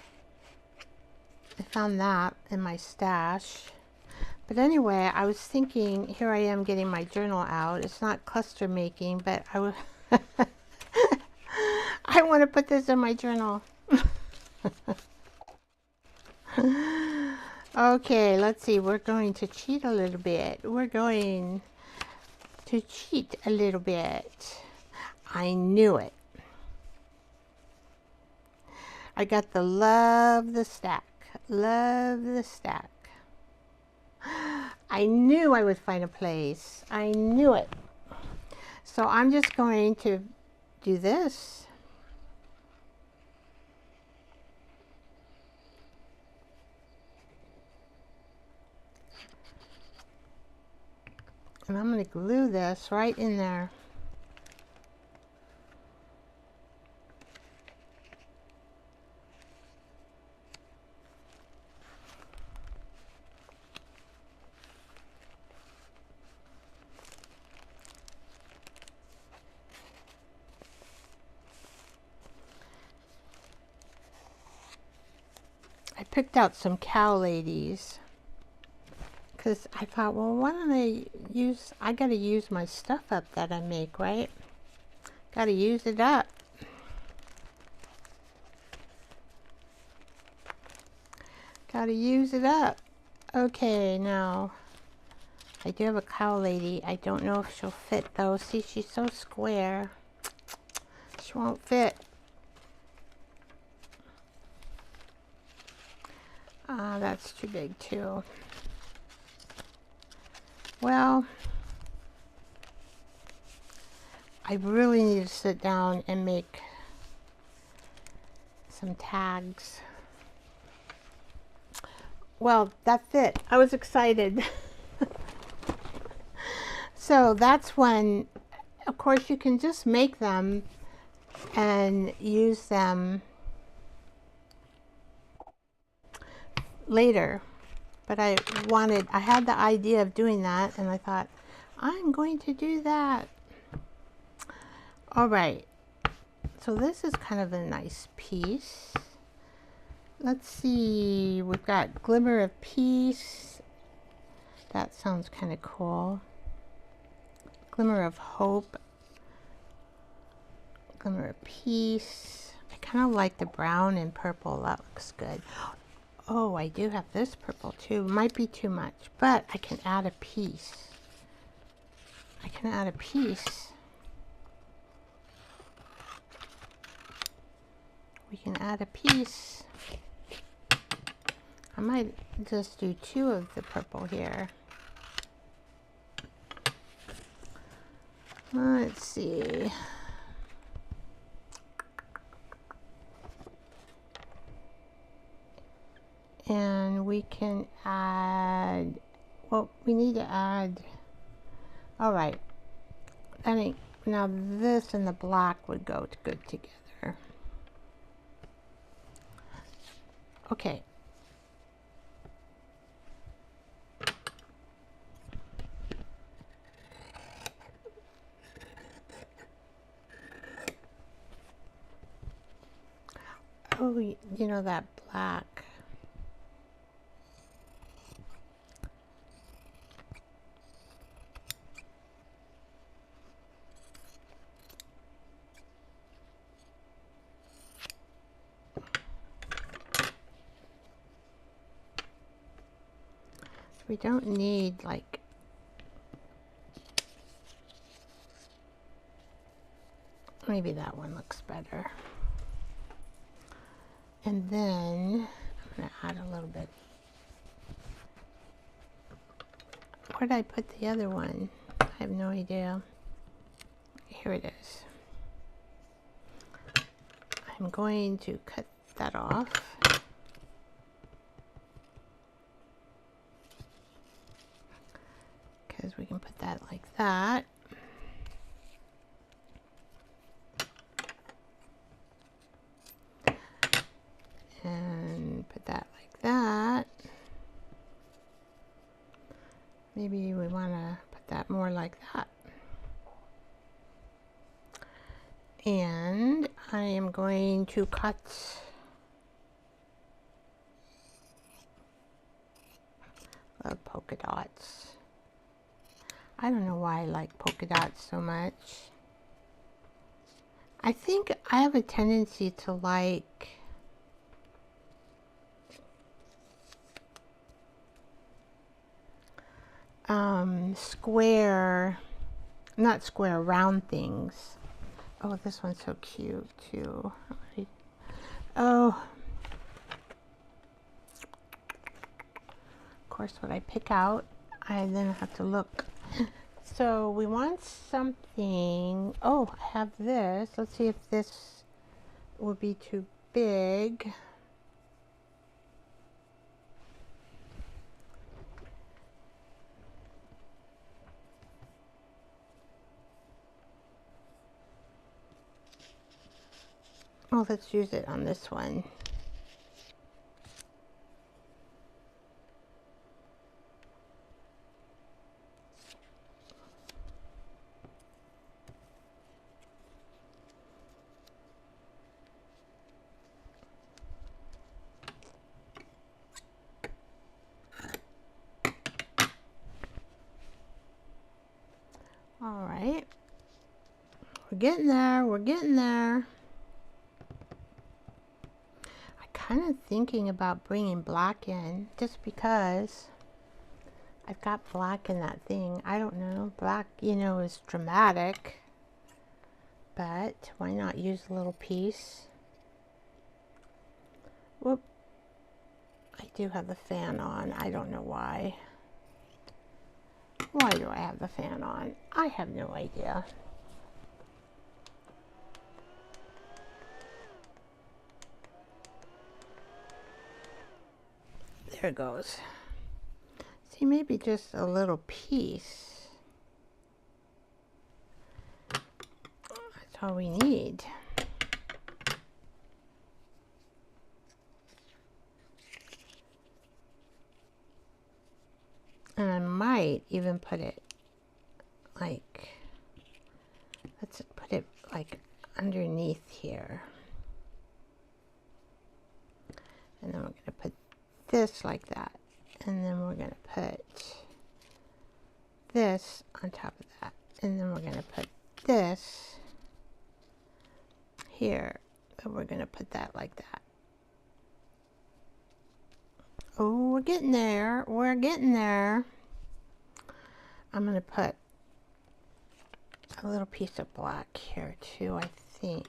I found that in my stash. But anyway, I was thinking, here I am getting my journal out. It's not cluster making, but I want to put this in my journal. Okay, let's see. We're going to cheat a little bit. We're going to cheat a little bit. I knew it. I got the love the stack. Love the stack. I knew I would find a place. I knew it. So I'm just going to do this. And I'm going to glue this right in there. I picked out some cow ladies because I thought, well, why don't I got to use my stuff up that I make, right? Got to use it up. Got to use it up. Okay, now I do have a cow lady. I don't know if she'll fit though. See, she's so square. She won't fit. That's too big too. Well, I really need to sit down and make some tags. Well, that's it. I was excited. So that's when, of course, you can just make them and use them later. But I had the idea of doing that, and I thought, I'm going to do that. All right. So this is kind of a nice piece. Let's see. We've got Glimmer of Peace. That sounds kind of cool. Glimmer of Hope. Glimmer of Peace. I kind of like the brown and purple. That looks good. Oh, I do have this purple too. Might be too much, but I can add a piece. I can add a piece. We can add a piece. I might just do 2 of the purple here. Let's see. And we can add, well, we need to add, all right. I think now this and the black would go good together. Okay. Oh, you know that black. We don't need like maybe that one looks better. And then I'm going to add a little bit. Where did I put the other one? I have no idea. Here it is. I'm going to cut that off. Because we can put that like that. And put that like that. Maybe we want to put that more like that. And I am going to cut polka dots. I don't know why I like polka dots so much. I think I have a tendency to like square, not square, round things. Oh, this one's so cute too. Oh, of course, what I pick out, I then have to look. So we want something. Oh, I have this. Let's see if this will be too big. Oh, let's use it on this one. All right. We're getting there. We're getting there. Kind of thinking about bringing black in just because I've got black in that thing. I don't know. Black, you know, is dramatic. But why not use a little piece? Whoop. I do have the fan on. I don't know why. Why do I have the fan on? I have no idea. There it goes. See, maybe just a little piece. That's all we need. And I might even put it like, let's put it like underneath here. And then we're going to put this like that. And then we're going to put this on top of that. And then we're going to put this here. And we're going to put that like that. Oh, we're getting there. We're getting there. I'm going to put a little piece of black here too, I think.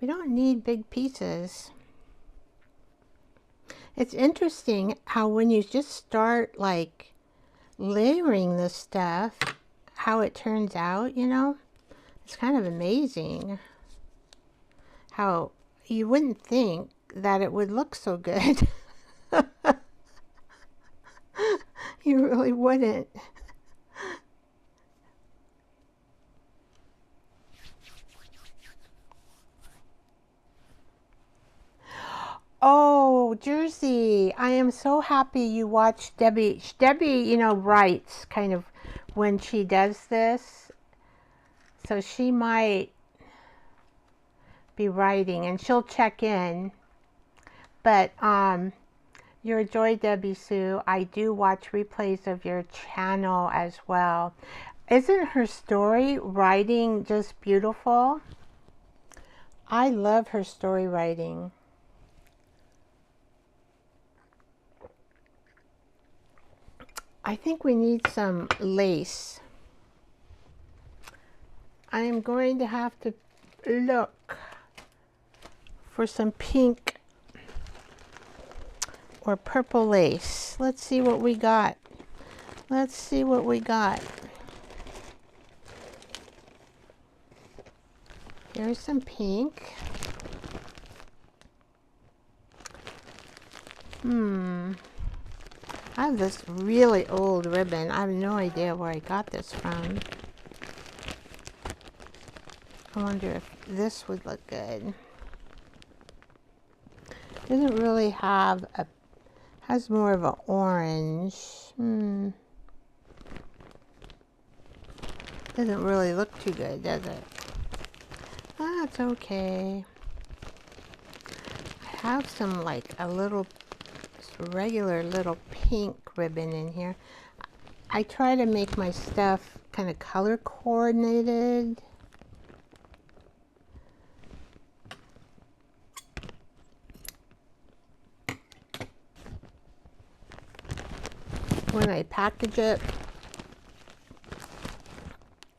We don't need big pieces. It's interesting how when you just start like layering this stuff, how it turns out, you know? It's kind of amazing how you wouldn't think that it would look so good. You really wouldn't. Oh, Jersey, I am so happy you watched Debbie. Debbie, you know, writes kind of when she does this. So she might be writing and she'll check in. But you're a joy, Debbie Sue. I do watch replays of your channel as well. Isn't her story writing just beautiful? I love her story writing. I think we need some lace. I am going to have to look for some pink or purple lace. Let's see what we got. Let's see what we got. There's some pink. I have this really old ribbon. I have no idea where I got this from. I wonder if this would look good. Doesn't really have a, has more of an orange. Doesn't really look too good, does it? That's okay. I have some like a little regular little pink ribbon in here. I try to make my stuff kind of color coordinated. When I package it,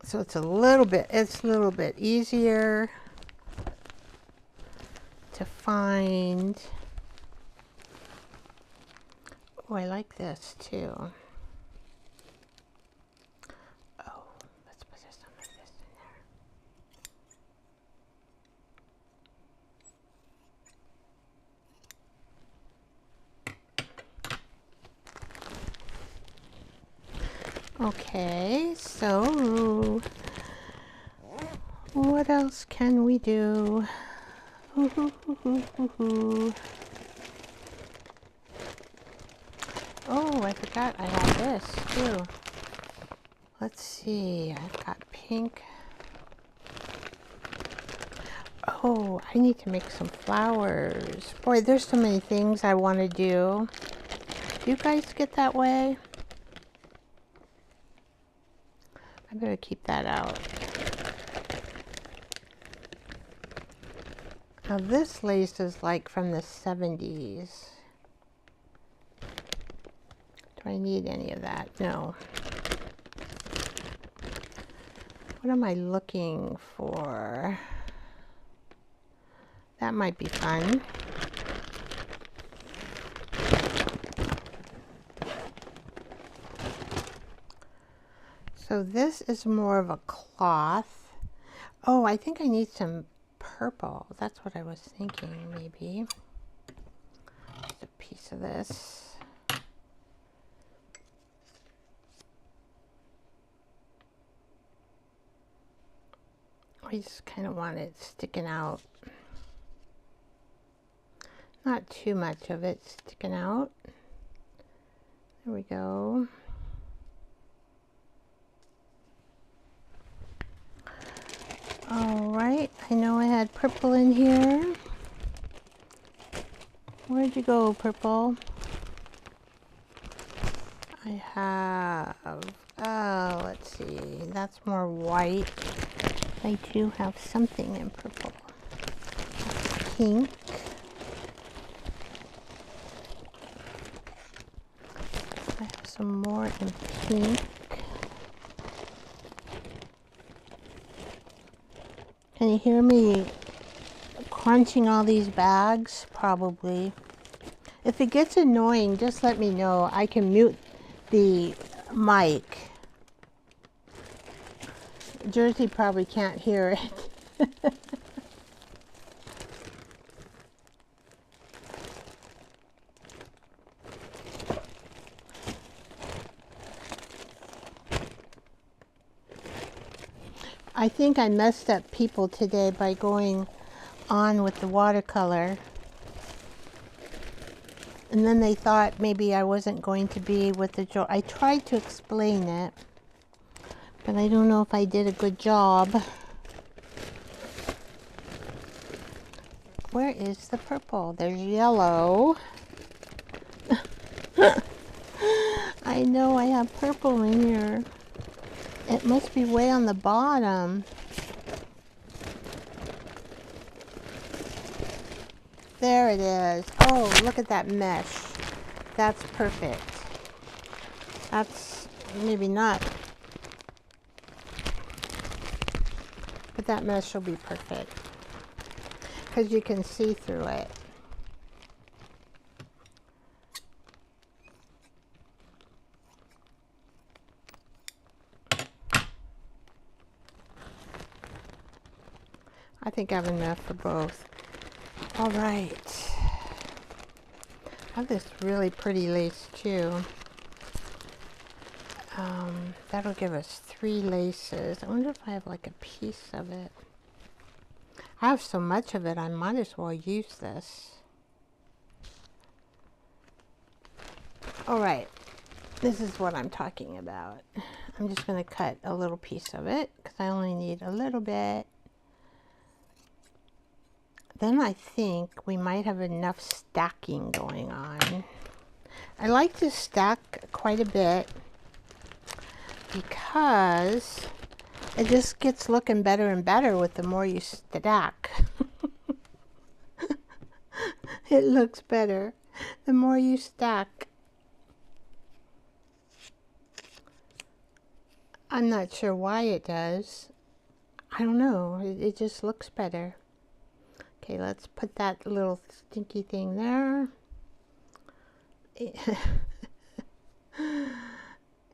so it's a little bit easier to find. Oh, I like this too. Oh, let's put some of this in there. Okay, so what else can we do? Oh, I forgot I have this too. Let's see, I've got pink. Oh, I need to make some flowers. Boy, there's so many things I want to do. Do you guys get that way? I better keep that out. Now this lace is like from the 70s. Do I need any of that? No. What am I looking for? That might be fun. So this is more of a cloth. Oh, I think I need some purple. That's what I was thinking, maybe. Just a piece of this. I just kind of want it sticking out. Not too much of it sticking out. There we go. All right, I know I had purple in here. Where'd you go, purple? I have, oh, let's see, that's more white. I do have something in purple. Pink. I have some more in pink. Can you hear me crunching all these bags? Probably. If it gets annoying, just let me know. I can mute the mic. Jersey probably can't hear it. I think I messed up people today by going on with the watercolor. And then they thought maybe I wasn't going to be with the I tried to explain it, but I don't know if I did a good job. Where is the purple? There's yellow. I know I have purple in here. It must be way on the bottom. There it is. Oh, look at that mesh. That's perfect. That's maybe not, but that mesh will be perfect because you can see through it. I think I have enough for both. All right. I have this really pretty lace too. That'll give us 3 laces. I wonder if I have like a piece of it. I have so much of it, I might as well use this. All right, this is what I'm talking about. I'm just going to cut a little piece of it because I only need a little bit. Then I think we might have enough stacking going on. I like to stack quite a bit because it just gets looking better and better with the more you stack. It looks better the more you stack. I'm not sure why it does. I don't know. It just looks better. Okay, let's put that little stinky thing there.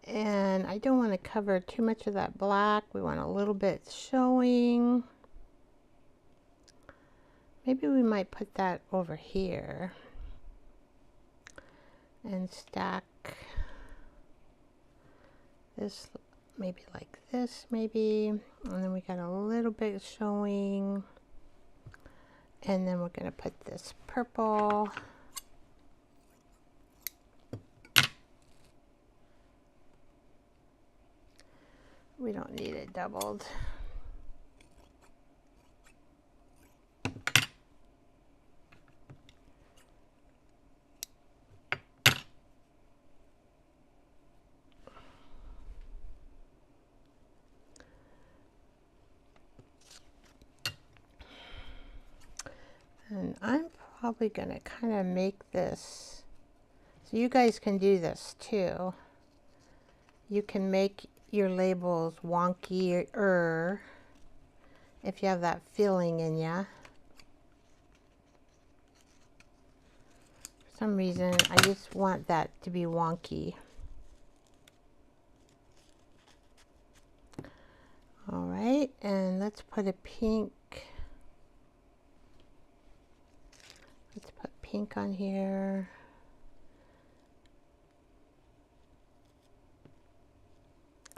And I don't want to cover too much of that black. We want a little bit showing. Maybe we might put that over here and stack this maybe like this maybe, and then we got a little bit showing, and then we're going to put this purple. We don't need it doubled. And I'm probably going to kind of make this So you guys can do this too. You can make your labels wonkier if you have that feeling in ya. For some reason, I just want that to be wonky. All right, and let's put a pink. Let's put pink on here.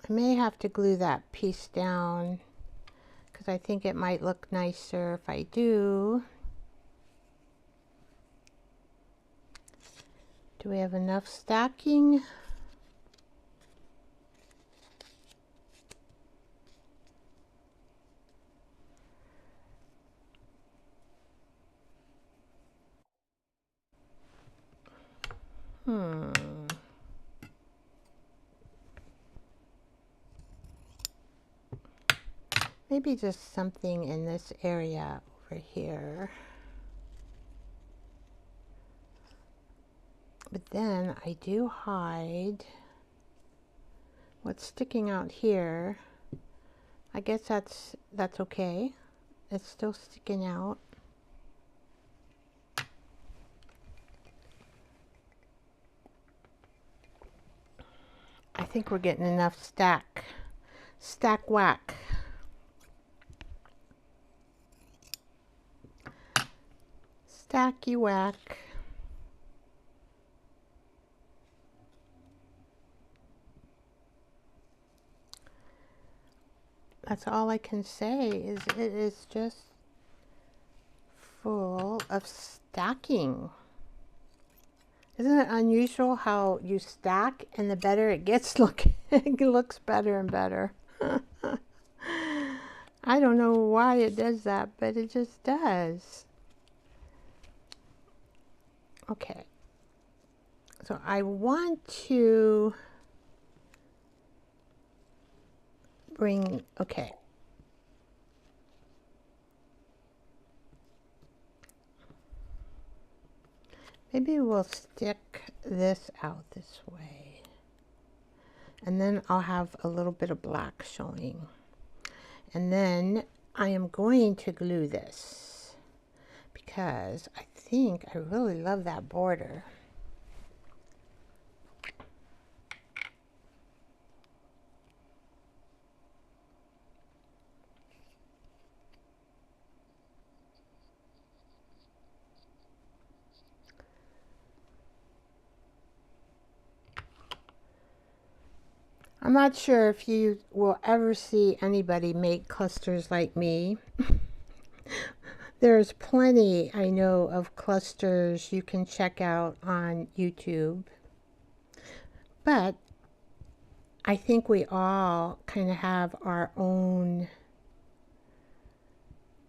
I may have to glue that piece down because I think it might look nicer if I do. Do we have enough stacking? Maybe just something in this area over here. But then I do hide what's sticking out here. I guess that's okay. It's still sticking out. I think we're getting enough stack whack. Stacky whack. That's all I can say is it is just full of stacking. Isn't it unusual how you stack and the better it gets, it looks better and better. I don't know why it does that, but it just does. Okay. So I want to bring, okay. Maybe we'll stick this out this way. And then I'll have a little bit of black showing. And then I am going to glue this because I think I really love that border. I'm not sure if you will ever see anybody make clusters like me. There's plenty, I know, of clusters you can check out on YouTube. But I think we all kind of have our own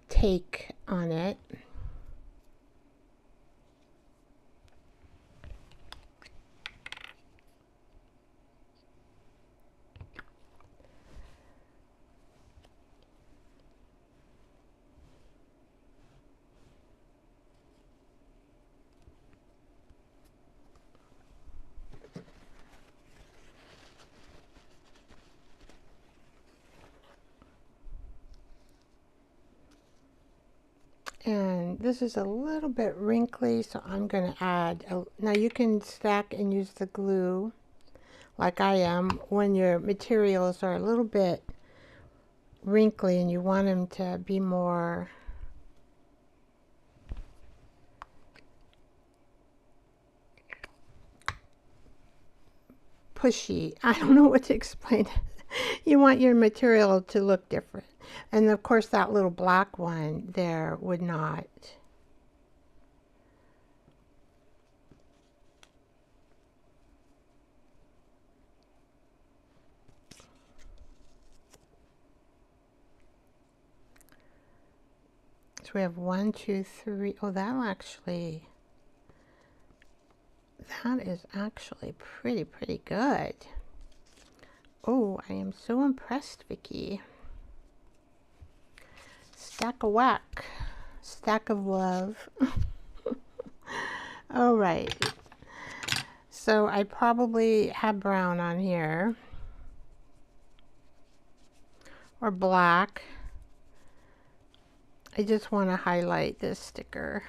take on it. And this is a little bit wrinkly, so I'm going to add, now you can stack and use the glue like I am when your materials are a little bit wrinkly and you want them to be more pushy. I don't know what to explain. You want your material to look different. And of course that little black one there would not. So we have 1, 2, 3. Oh, that is actually pretty good. Oh, I am so impressed, Vicki. Stack of whack. Stack of love. All right. So I probably have brown on here, or black. I just want to highlight this sticker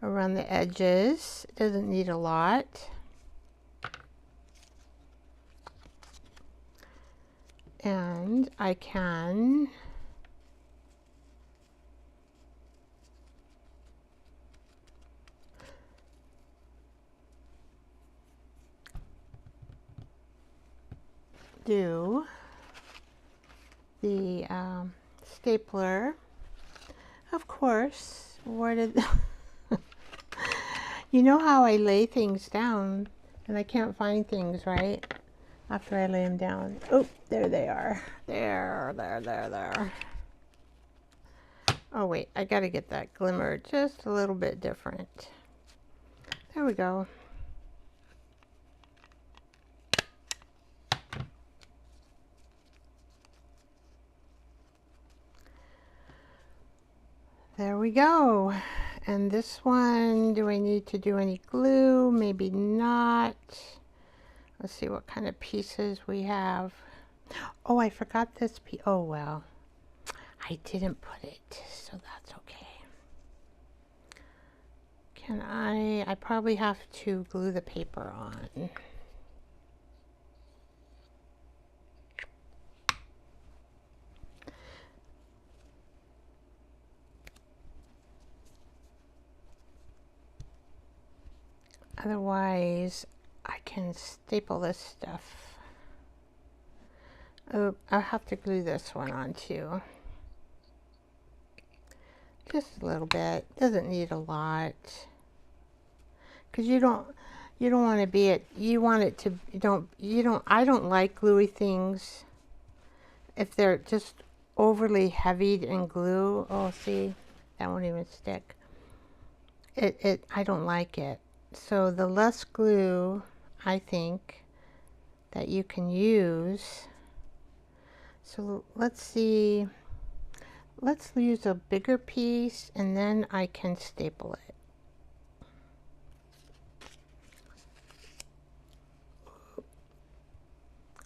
around the edges. It doesn't need a lot. And I can do the stapler. Of course, where did you know how I lay things down and I can't find things, right? After I lay them down. Oh, there they are. There. Oh wait, I gotta get that glimmer just a little bit different. There we go. There we go. And this one, do I need to do any glue? Maybe not. Let's see what kind of pieces we have. Oh, I forgot this piece. Oh, well, I didn't put it, so that's okay. Can I probably have to glue the paper on. Otherwise, I can staple this stuff. Oh, I'll have to glue this one on too. Just a little bit. Doesn't need a lot. Because you don't want to be it. You want it to. I don't like gluey things if they're just overly heavy in glue. Oh, see, that won't even stick. I don't like it. So the less glue, I think, that you can use. So let's see. Let's use a bigger piece and then I can staple it.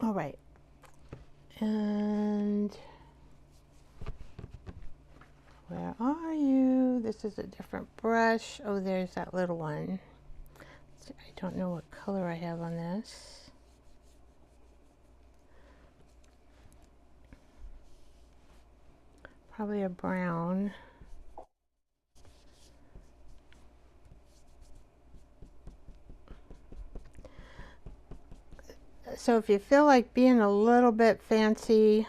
All right. And where are you? This is a different brush. Oh, there's that little one. I don't know what color I have on this. Probably a brown. So if you feel like being a little bit fancy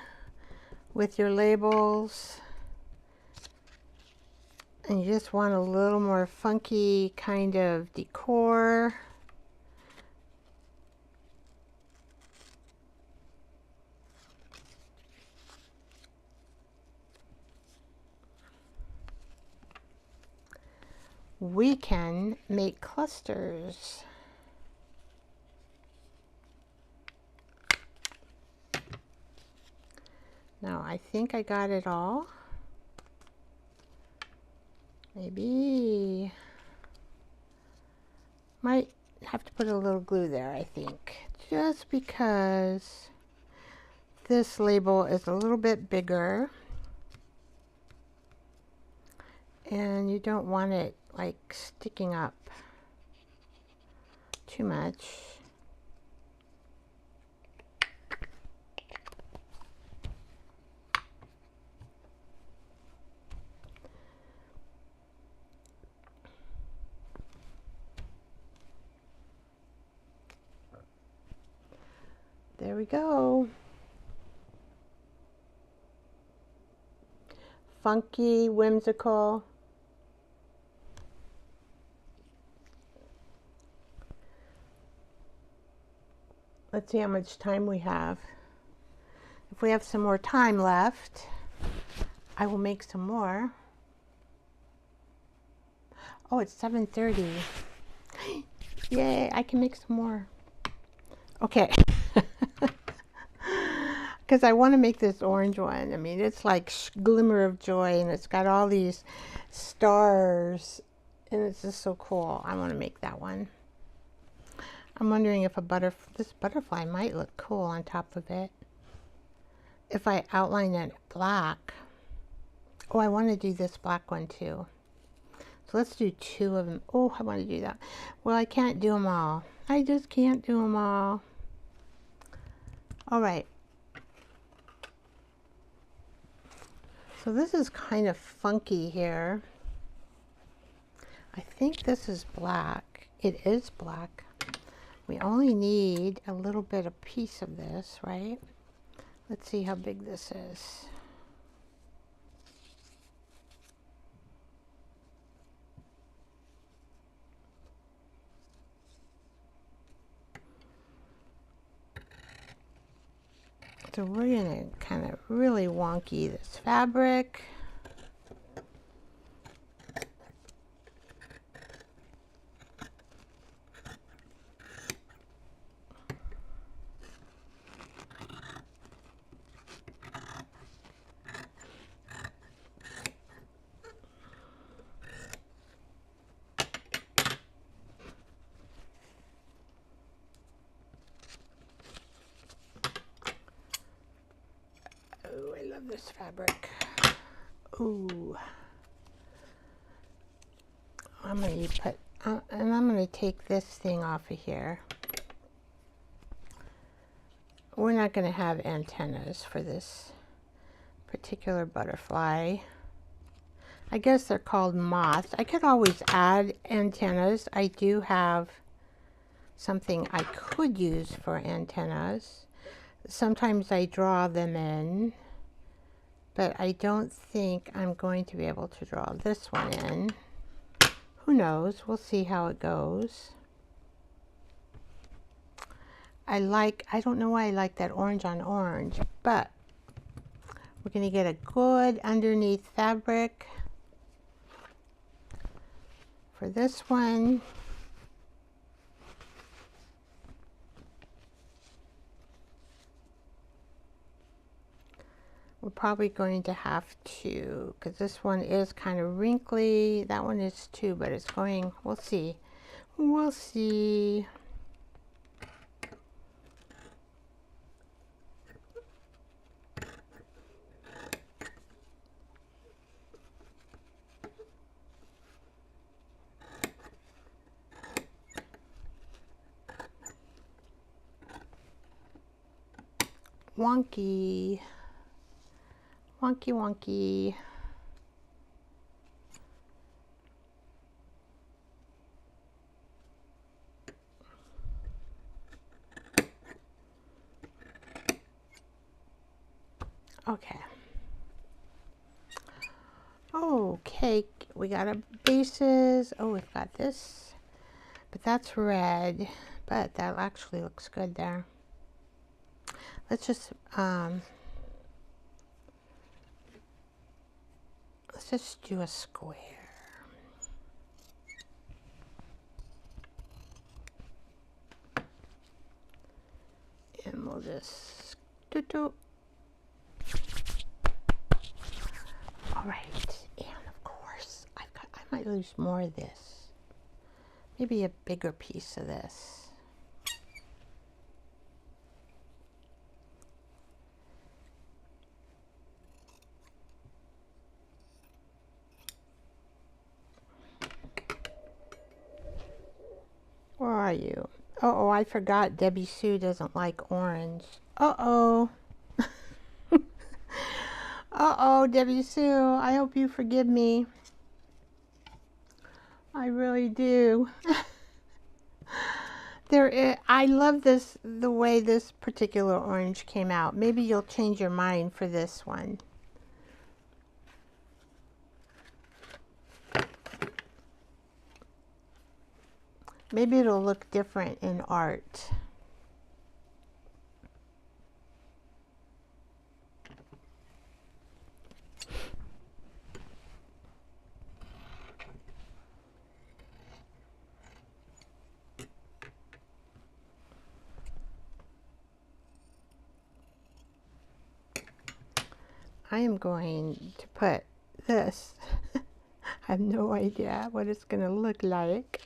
with your labels and you just want a little more funky kind of decor, we can make clusters. Now I think I got it all. Maybe might have to put a little glue there, I think, just because this label is a little bit bigger and you don't want it like sticking up too much. There we go. Funky, whimsical. Let's see how much time we have. If we have some more time left, I will make some more. Oh, it's 7:30. Yay, I can make some more. Okay. Because I want to make this orange one. I mean, it's like Glimmer of Joy, and it's got all these stars, and it's just so cool. I want to make that one. I'm wondering if this butterfly might look cool on top of it. If I outline it black. Oh, I want to do this black one too. So let's do 2 of them. Oh, I want to do that. Well, I can't do them all. I just can't do them all. All right. So this is kind of funky here. I think this is black. It is black. We only need a little bit of piece of this, right? Let's see how big this is. So we're going to kind of really wonky this fabric. Oh, I love this fabric. Ooh. I'm going to put, and I'm going to take this thing off of here. We're not going to have antennas for this particular butterfly. I guess they're called moths. I could always add antennas. I do have something I could use for antennas. Sometimes I draw them in, but I don't think I'm going to be able to draw this one in. Who knows? We'll see how it goes. I don't know why I like that orange on orange, but we're going to get a good underneath fabric for this one. We're probably going to have to, because this one is kind of wrinkly. That one is too, but it's going, we'll see. We'll see. Wonky. Wonky, wonky. Okay. Okay, we got our bases. Oh, we've got this, but that's red, but that actually looks good there. Let's just do a square. And we'll just do. All right, and of course, I might lose more of this. Maybe a bigger piece of this. Where are you? Uh-oh, I forgot Debbie Sue doesn't like orange. Uh-oh. Uh-oh, Debbie Sue, I hope you forgive me. I really do. I love this, the way this particular orange came out. Maybe you'll change your mind for this one. Maybe it'll look different in art. I am going to put this. I have no idea what it's going to look like.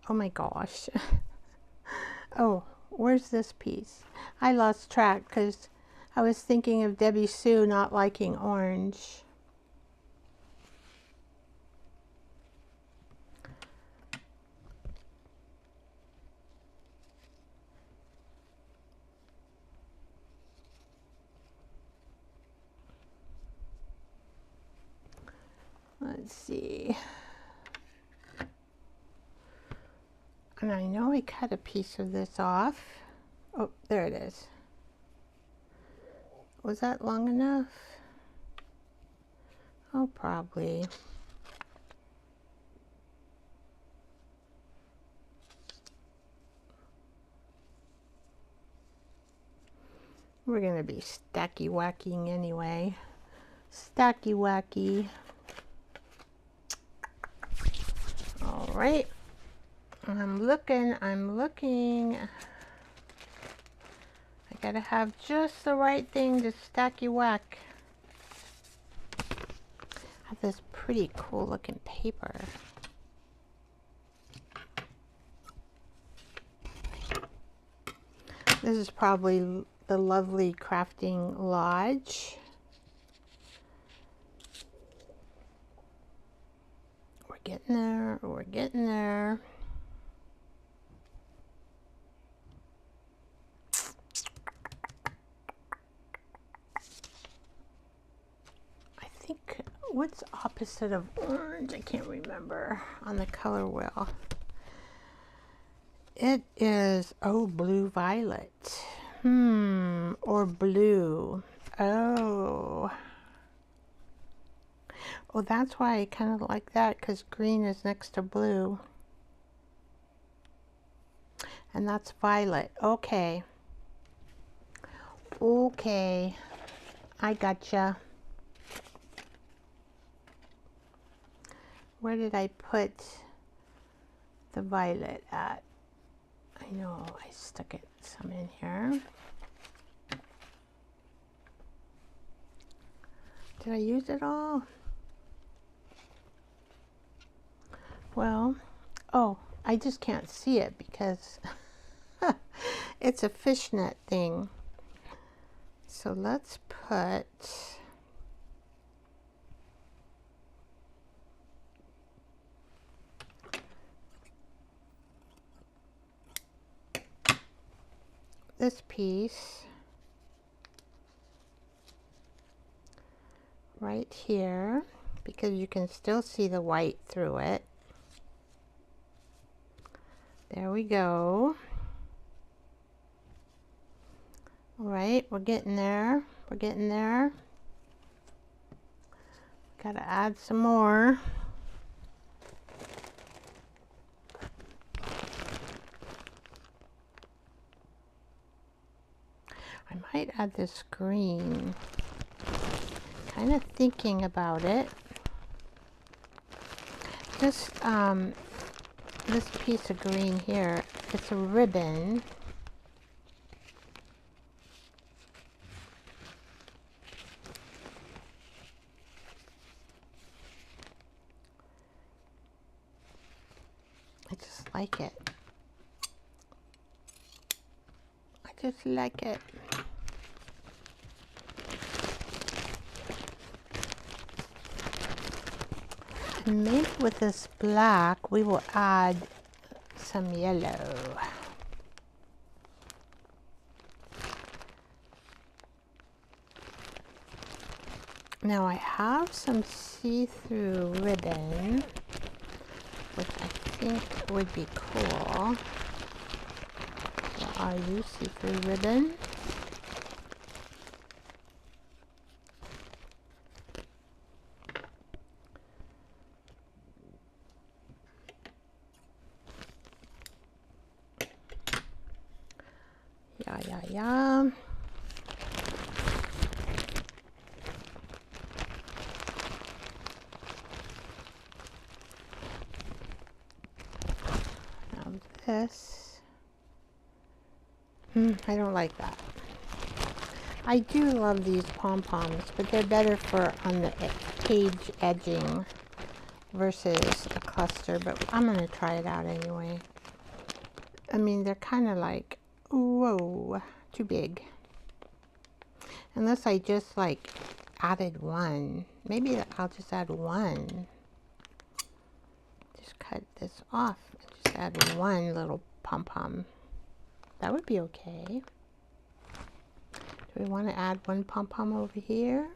Oh my gosh. Oh, where's this piece? I lost track because I was thinking of Debbie Sue not liking orange. Let's see. And I know I cut a piece of this off. Oh, there it is. Was that long enough? Oh, probably. We're gonna be stacky whacking anyway. Stacky wacky. All right. I'm looking. I gotta have just the right thing to stacky whack. I have this pretty cool looking paper. This is probably the Lovely Crafting Lodge. We're getting there. We're getting there. I think, what's opposite of orange? I can't remember on the color wheel. It is, oh, blue violet. Or blue. Oh. Oh, that's why I kind of like that, because green is next to blue. And that's violet. Okay. Okay. I gotcha. Where did I put the violet at? I know I stuck it some in here. Did I use it all? Well, oh, I just can't see it because it's a fishnet thing. So let's put this piece right here because you can still see the white through it. There we go. All right, we're getting there. We're getting there. Gotta add some more. I might add this green. Kind of thinking about it. This piece of green here, it's a ribbon. I just like it. I just like it. And maybe with this black, we will add some yellow. Now I have some see-through ribbon, which I think would be cool. So I'll use see-through ribbon. Yeah. Now this. I don't like that. I do love these pom-poms, but they're better for on the page edging versus a cluster, but I'm going to try it out anyway. I mean, they're kind of like, whoa, too big. Unless I just like added one. Maybe I'll just add one. Just cut this off and just add one little pom-pom. That would be okay. Do we want to add one pom-pom over here?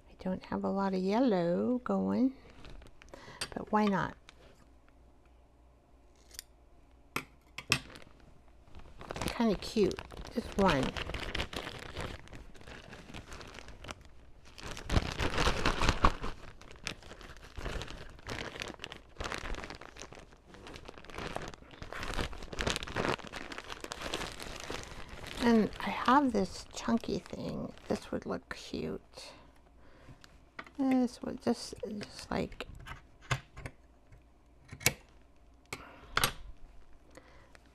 I don't have a lot of yellow going, but why not? Kind of cute. Just one. And I have this chunky thing. This would look cute. This would just like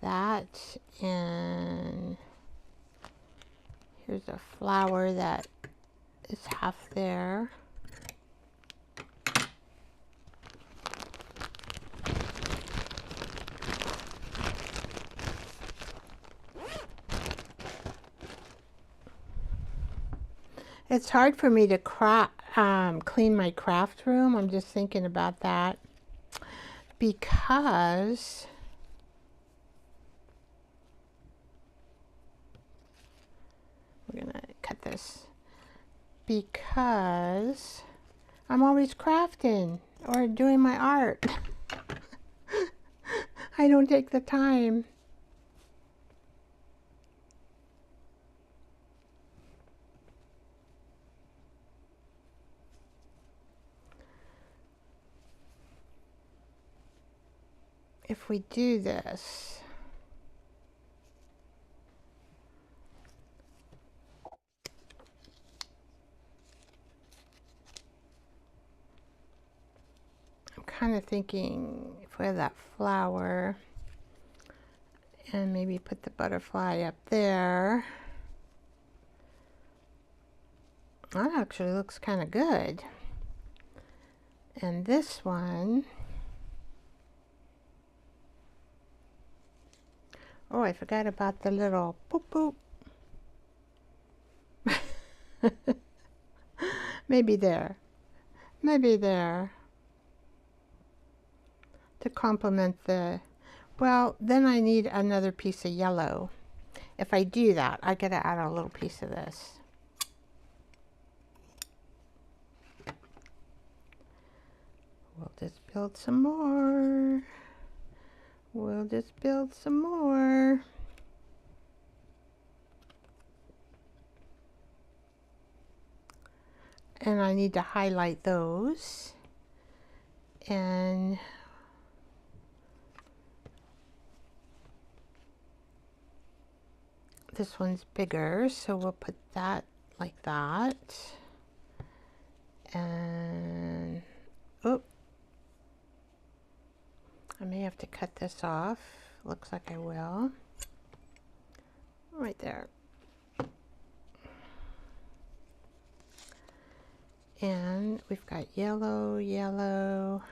that. And here's a flower that is half there. It's hard for me to clean my craft room. I'm just thinking about that because we're gonna cut this because I'm always crafting or doing my art. I don't take the time. If we do this, I'm kind of thinking if we have that flower and maybe put the butterfly up there. That actually looks kind of good. And this one, oh, I forgot about the little boop boop. Maybe there. Maybe there. To complement the, well, then I need another piece of yellow. If I do that, I gotta add a little piece of this. We'll just build some more. We'll just build some more. And I need to highlight those. And this one's bigger, so we'll put that like that. And, oh, I may have to cut this off. Looks like I will. Right there. And we've got yellow, yellow,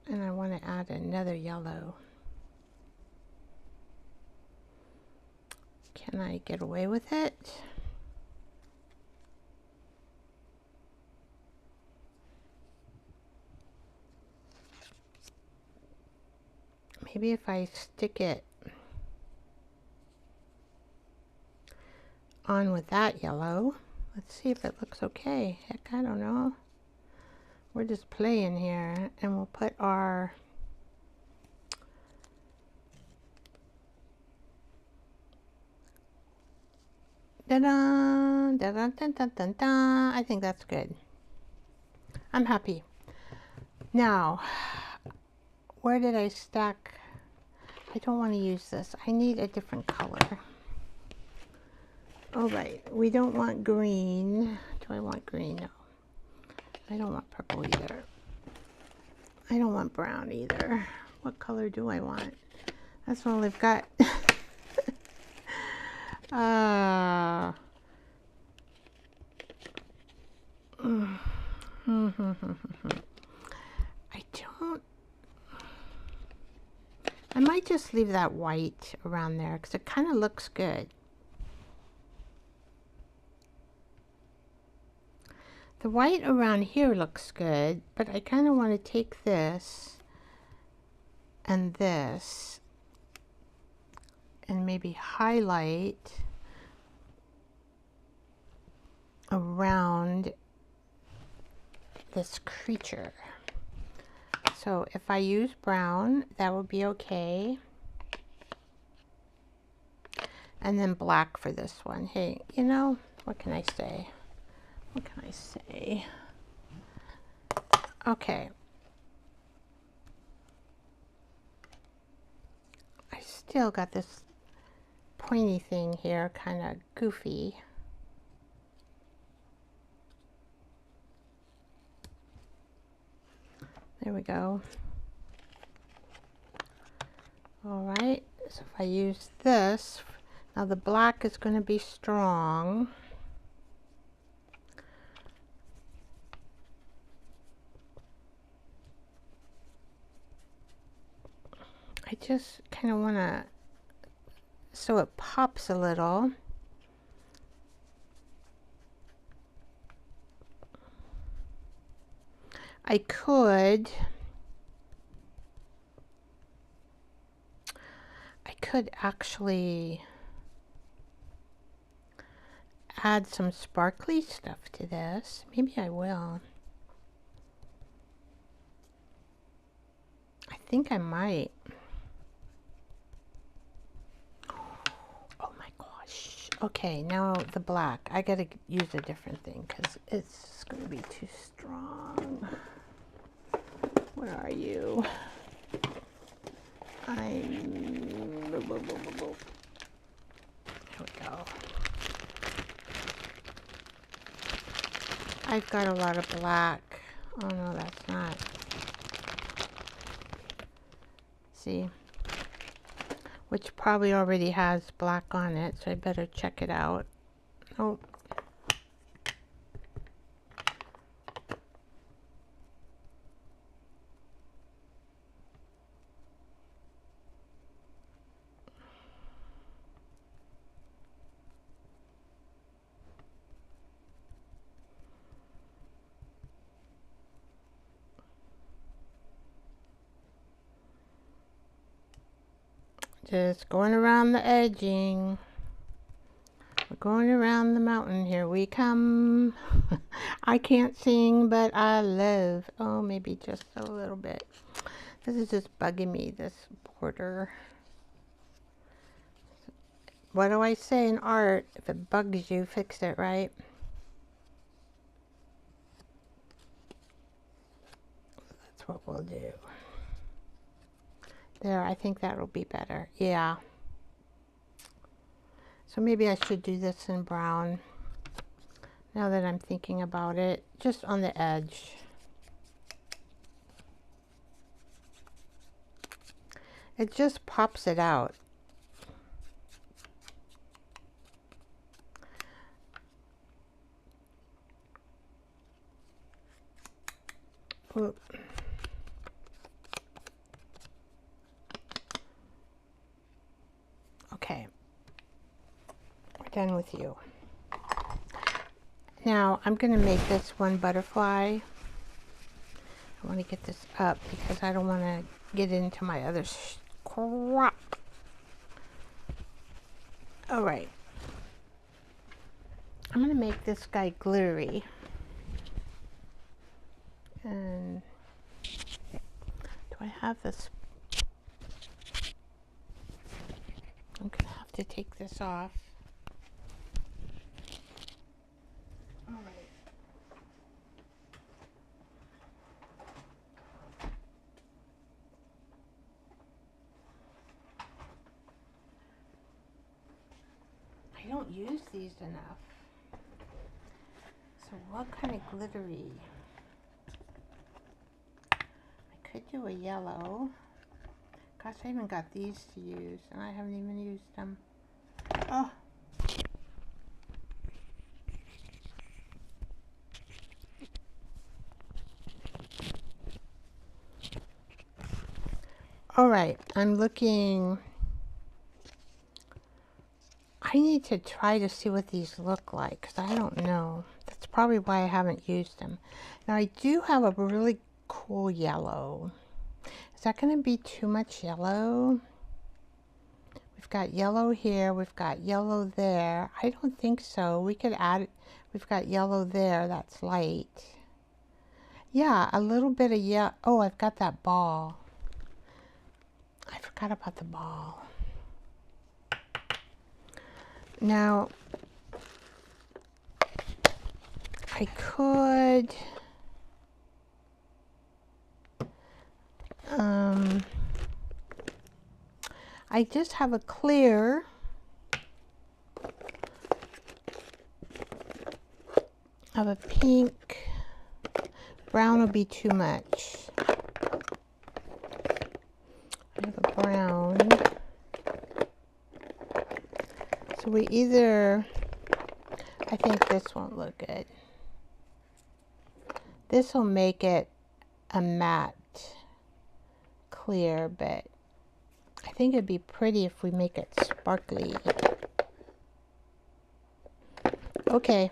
and I want to add another yellow. Can I get away with it? Maybe if I stick it on with that yellow. Let's see if it looks okay. Heck, I don't know. We're just playing here, and we'll put our da-da, da-da, da-da-da-da. I think that's good. I'm happy. Now, where did I stack? I don't want to use this. I need a different color. All right, we don't want green. Do I want green? No. I don't want purple either. I don't want brown either. What color do I want? That's all I've got. I don't. I might just leave that white around there because it kind of looks good. The white around here looks good, but I kind of want to take this and this and maybe highlight around this creature. So if I use brown, that would be okay. And then black for this one. Hey, you know, what can I say? What can I say? Okay. I still got this pointy thing here, kind of goofy. There we go. All right, so if I use this, now the black is going to be strong. I just kind of want to, so it pops a little. I could actually add some sparkly stuff to this. Maybe I will. I think I might. Oh my gosh. Okay, now the black. I gotta use a different thing because it's gonna be too strong. Where are you? There we go. I've got a lot of black. Oh no, that's not. See? Which probably already has black on it, so I better check it out. Oh. Just going around the edging. We're going around the mountain. Here we come. I can't sing, but I love. Oh, maybe just a little bit. This is just bugging me, this border. What do I say in art? If it bugs you, fix it, right? That's what we'll do. There, I think that'll be better. Yeah. So maybe I should do this in brown. Now that I'm thinking about it, just on the edge. It just pops it out. Oop. Okay, we're done with you. Now I'm going to make this one butterfly. I want to get this up because I don't want to get into my other crap. All right, I'm going to make this guy glittery. And do I have this? I'm going to have to take this off. All right. I don't use these enough. So what kind of glittery? I could do a yellow. Gosh, I even got these to use, and I haven't even used them. Oh. All right, I'm looking. I need to try to see what these look like because I don't know. That's probably why I haven't used them. Now I do have a really cool yellow. Is that going to be too much yellow? We've got yellow here. We've got yellow there. I don't think so. We could add, we've got yellow there. That's light. Yeah, a little bit of yellow. Oh, I've got that ball. I forgot about the ball. Now, I could, I just have a clear. Of a pink. Brown will be too much. I have a brown. So we either, I think this won't look good. This will make it a matte clear, but I think it'd be pretty if we make it sparkly. Okay.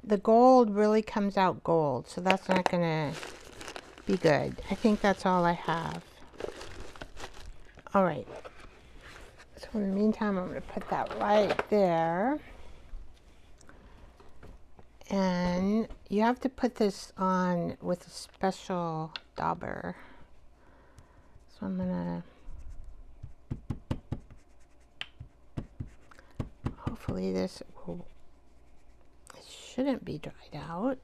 The gold really comes out gold, so that's not gonna be good. I think that's all I have. All right. So in the meantime, I'm gonna put that right there. And you have to put this on with a special dauber. So I'm gonna, hopefully this will, it shouldn't be dried out.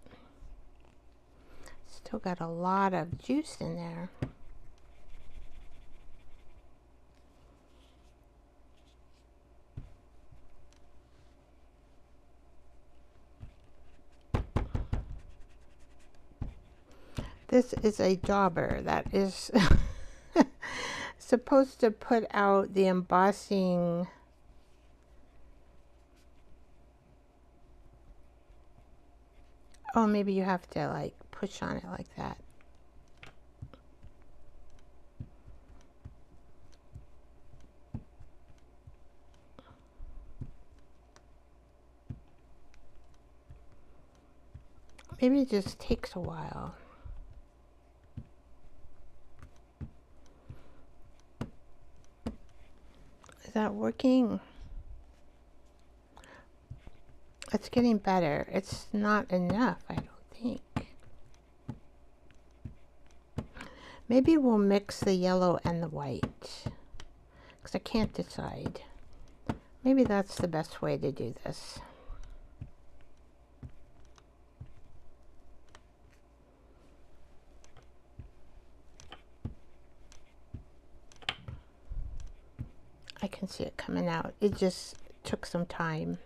Still got a lot of juice in there. This is a dauber that is supposed to put out the embossing. Oh, maybe you have to like push on it like that. Maybe it just takes a while. Is that working? It's getting better. It's not enough, I don't think. Maybe we'll mix the yellow and the white, because I can't decide. Maybe that's the best way to do this. I can see it coming out. It just took some time.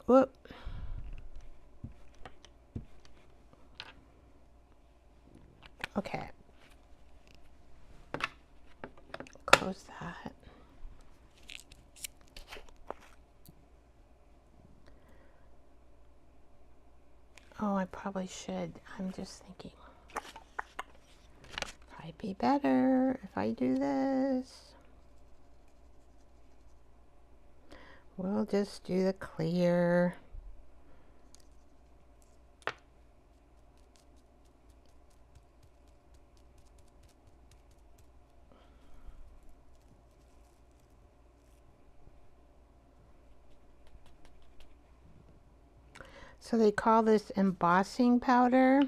Whoop. Okay. Close that. Oh, I probably should. I'm just thinking. Probably be better if I do this. We'll just do the clear. So they call this embossing powder.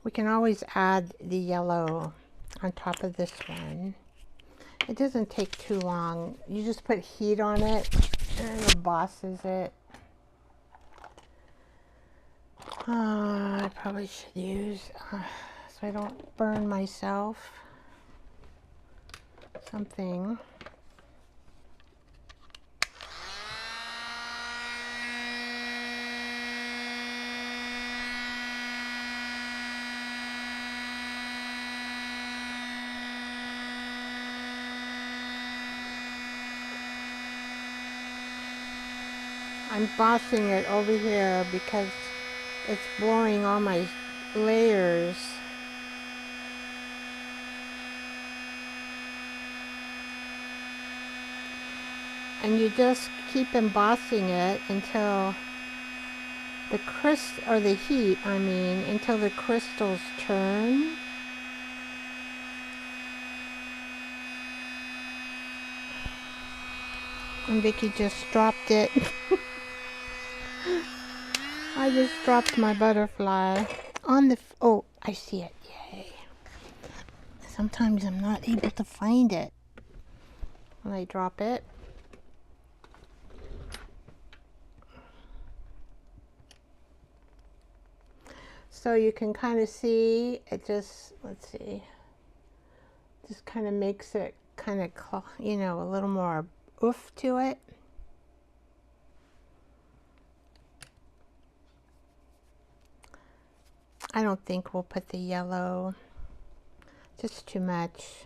We can always add the yellow on top of this one. It doesn't take too long. You just put heat on it and it embosses it. I probably should use, so I don't burn myself, something. I'm bossing it over here because it's blowing all my layers. And you just keep embossing it until the heat, until the crystals turn. And Vicky just dropped it. I just dropped my butterfly on the, oh, I see it, yay. Sometimes I'm not able to find it when I drop it. So you can kind of see, it just, let's see, just kind of makes it kind of, you know, a little more oof to it. I don't think we'll put the yellow, just too much.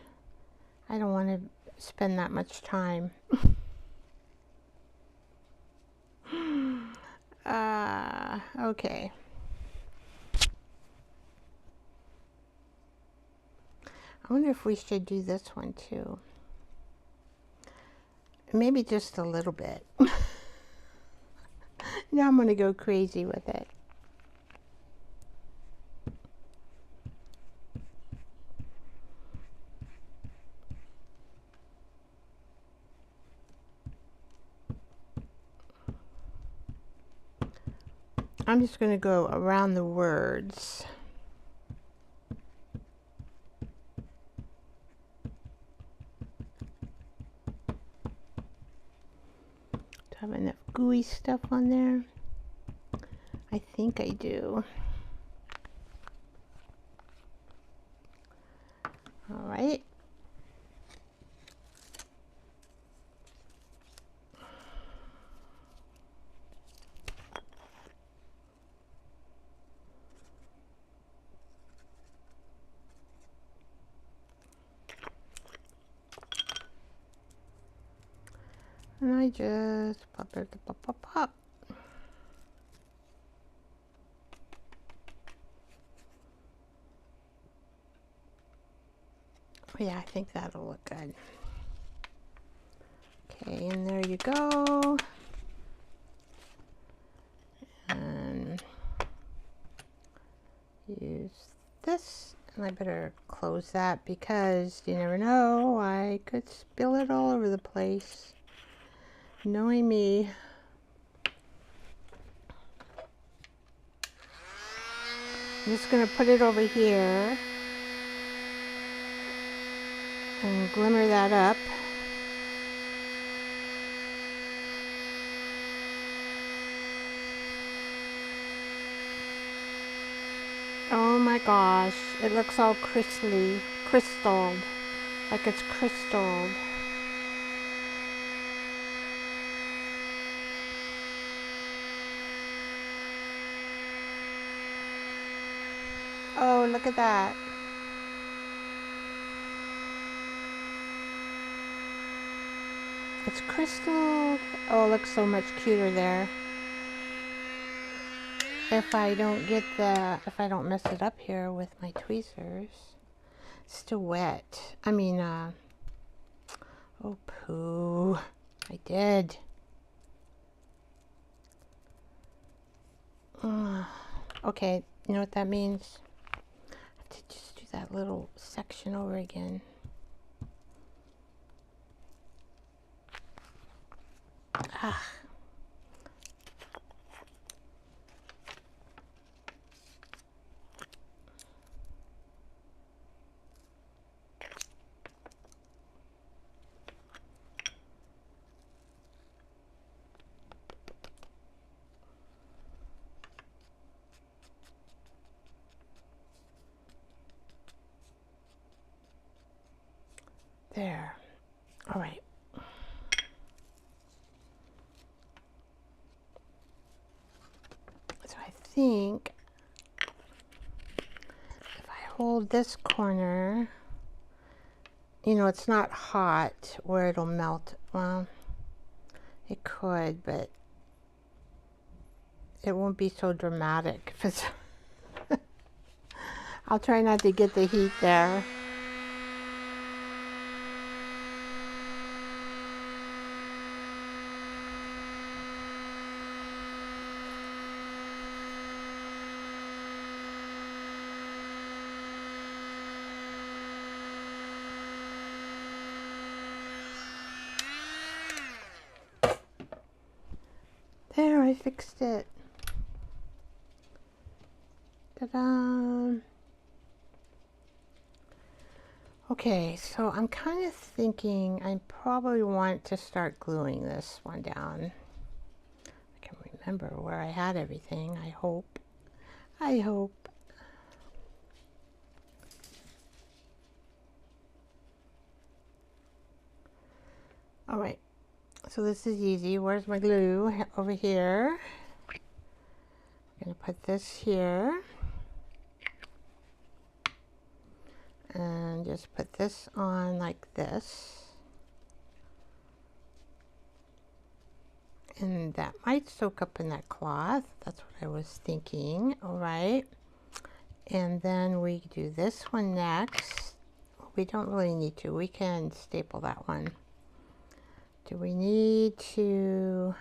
I don't want to spend that much time. Okay. I wonder if we should do this one too. Maybe just a little bit. Now I'm going to go crazy with it. I'm just going to go around the words. Do I have enough gooey stuff on there? I think I do. All right. And I just pop it, pop, pop, pop. Yeah, I think that'll look good. Okay, and there you go. And use this. And I better close that because you never know, I could spill it all over the place. Knowing me. I'm just going to put it over here and glimmer that up. Oh my gosh, it looks all crystalled, like it's crystalled. Oh, look at that. It's crystalled. Oh, it looks so much cuter there. If I don't mess it up here with my tweezers. It's still wet. Oh poo. I did. Okay, you know what that means? I have to just do that little section over again. Ah. There. All right. So I think if I hold this corner, you know, it's not hot where it'll melt. Well, it could, but it won't be so dramatic. I'll try not to get the heat there. There, I fixed it. Ta-da! Okay, so I'm kind of thinking I probably want to start gluing this one down. I can remember where I had everything, I hope. I hope. All right, so this is easy. Where's my glue? Over here. I'm gonna put this here. And just put this on like this. And that might soak up in that cloth. That's what I was thinking. All right. And then we do this one next. We don't really need to. We can staple that one. Do we need to...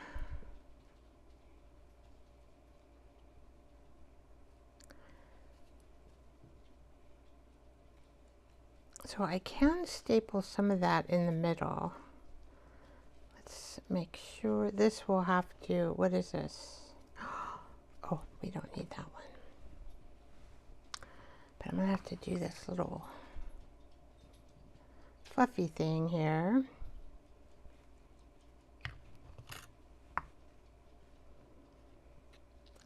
So I can staple some of that in the middle. Let's make sure this will have to... What is this? Oh, we don't need that one. But I'm going to have to do this little fluffy thing here.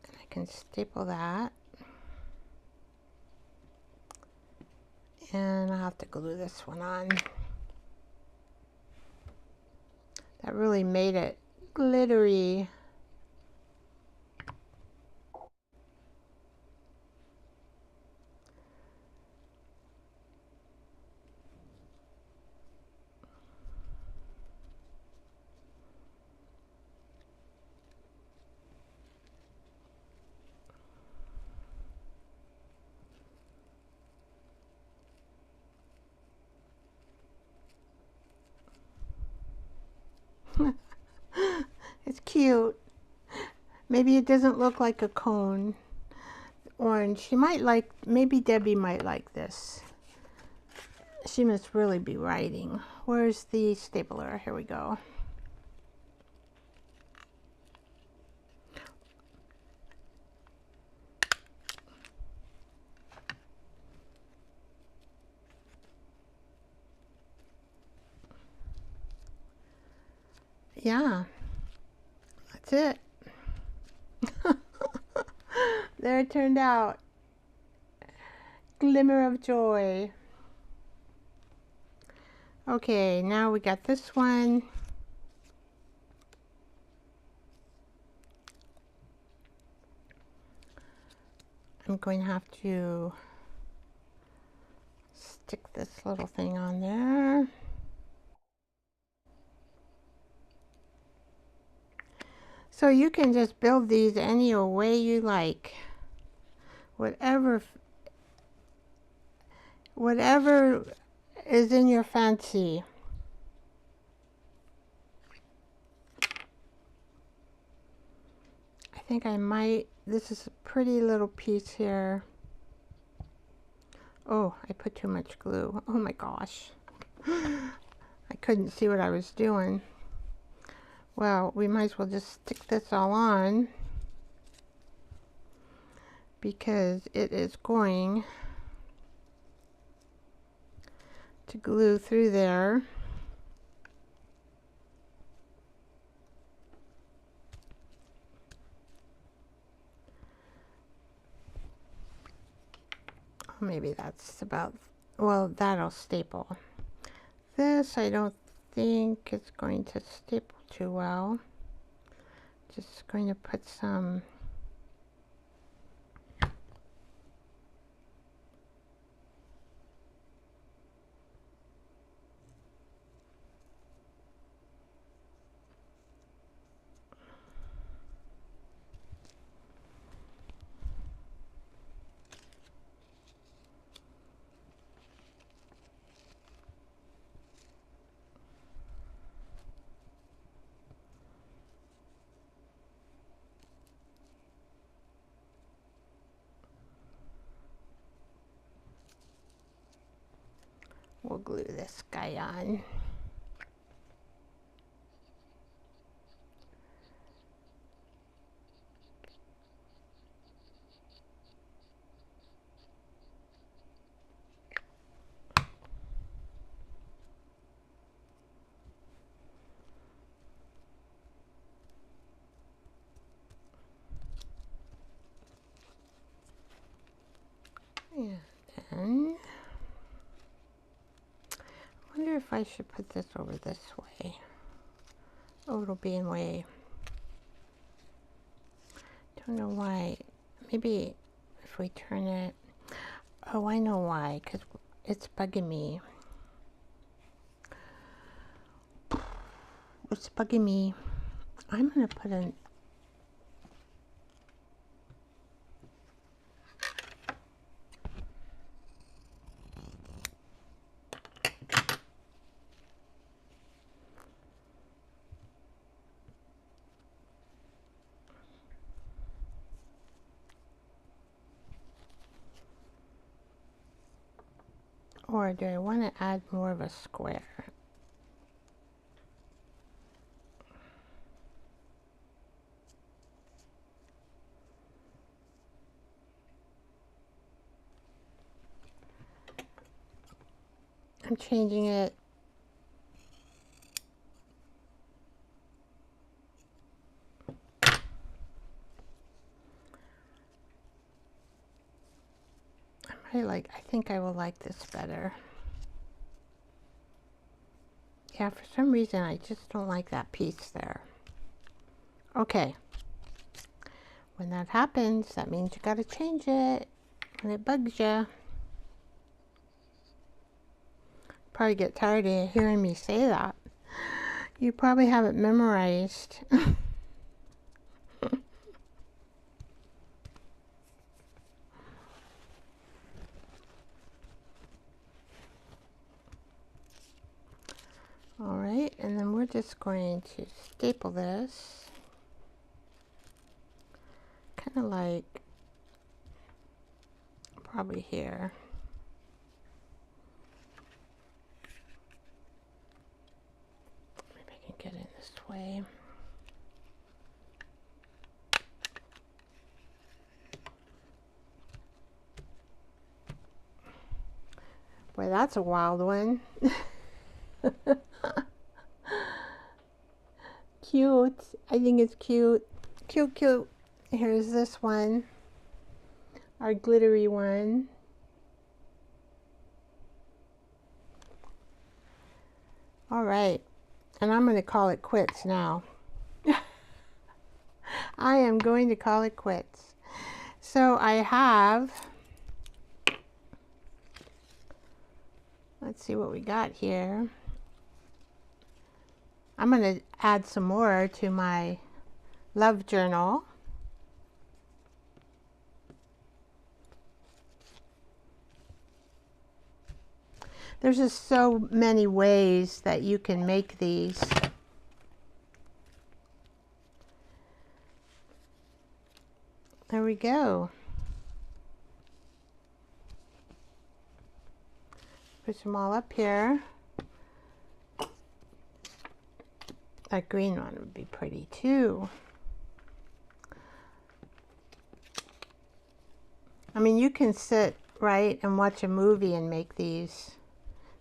And I can staple that. And I'll have to glue this one on. That really made it glittery. It's cute. Maybe it doesn't look like a cone. Orange. She might like, maybe Debbie might like this. She must really be writing. Where's the stapler? Here we go. Yeah, that's it. There it turned out. Glimmer of joy. Okay, now we got this one. I'm going to have to stick this little thing on there. So you can just build these any way you like. Whatever is in your fancy. I think I might, this is a pretty little piece here. Oh, I put too much glue. Oh my gosh. I couldn't see what I was doing. Well, we might as well just stick this all on because it is going to glue through there. Maybe that's about, well, that'll staple. This I don't think it's going to staple too well. Just going to put some We'll glue this guy on. And then I wonder if I should put this over this way. Oh, it'll be in way. Don't know why. Maybe if we turn it. Oh, I know why. Because it's bugging me. It's bugging me. I'm going to put in. Or do I want to add more of a square? I'm changing it. I think I will like this better. Yeah, for some reason I just don't like that piece there. Okay. When that happens, that means you gotta change it. And it bugs you. Probably get tired of hearing me say that. You probably have it memorized. Alright, and then we're just going to staple this. Kind of like probably here. Maybe I can get in this way. Boy, that's a wild one. Cute. I think it's cute. Cute, cute. Here's this one. Our glittery one. All right. And I'm going to call it quits now. I am going to call it quits. So I have, let's see what we got here. I'm going to add some more to my love journal. There's just so many ways that you can make these. There we go. Put them all up here. That green one would be pretty too. I mean, you can sit, right, and watch a movie and make these.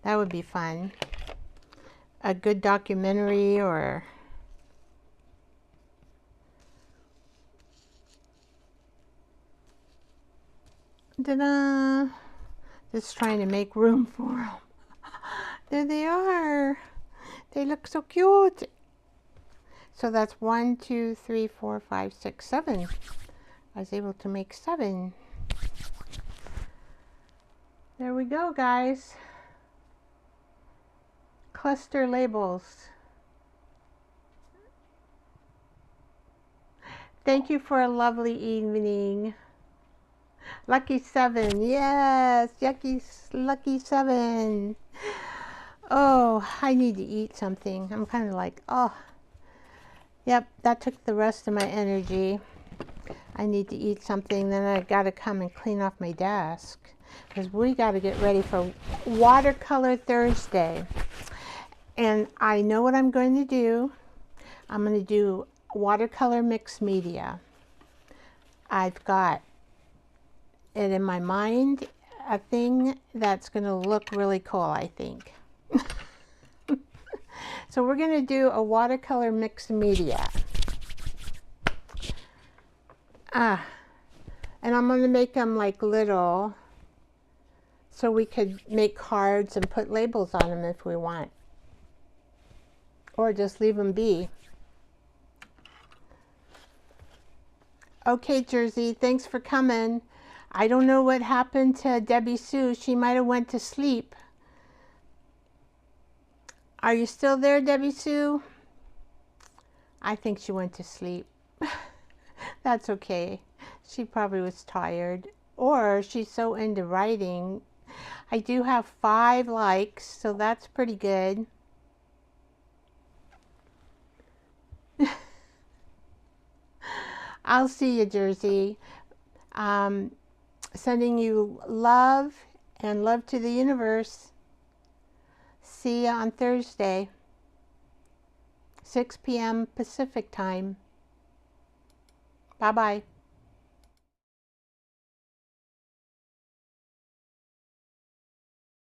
That would be fun. A good documentary or... Ta-da! Just trying to make room for them. There they are. They look so cute. So that's 1, 2, 3, 4, 5, 6, 7. I was able to make 7. There we go, guys. Cluster labels. Thank you for a lovely evening. Lucky 7. Yes, lucky 7. Oh, I need to eat something. I'm kind of like, oh. Yep, that took the rest of my energy. I need to eat something, then I gotta come and clean off my desk. because we got to get ready for Watercolor Thursday. And I know what I'm going to do. I'm going to do watercolor mixed media. I've got it in my mind, a thing that's going to look really cool, I think. So we're going to do a watercolor mixed media. And I'm going to make them like little, so we could make cards and put labels on them if we want. Or just leave them be. Okay, Jersey, thanks for coming. I don't know what happened to Debbie Sue. She might have went to sleep. Are you still there, Debbie Sue? I think she went to sleep. That's okay. She probably was tired. Or she's so into writing. I do have 5 likes, so that's pretty good. I'll see you, Jersey. Sending you love and love to the universe. See you on Thursday, 6 p.m. Pacific time. Bye-bye.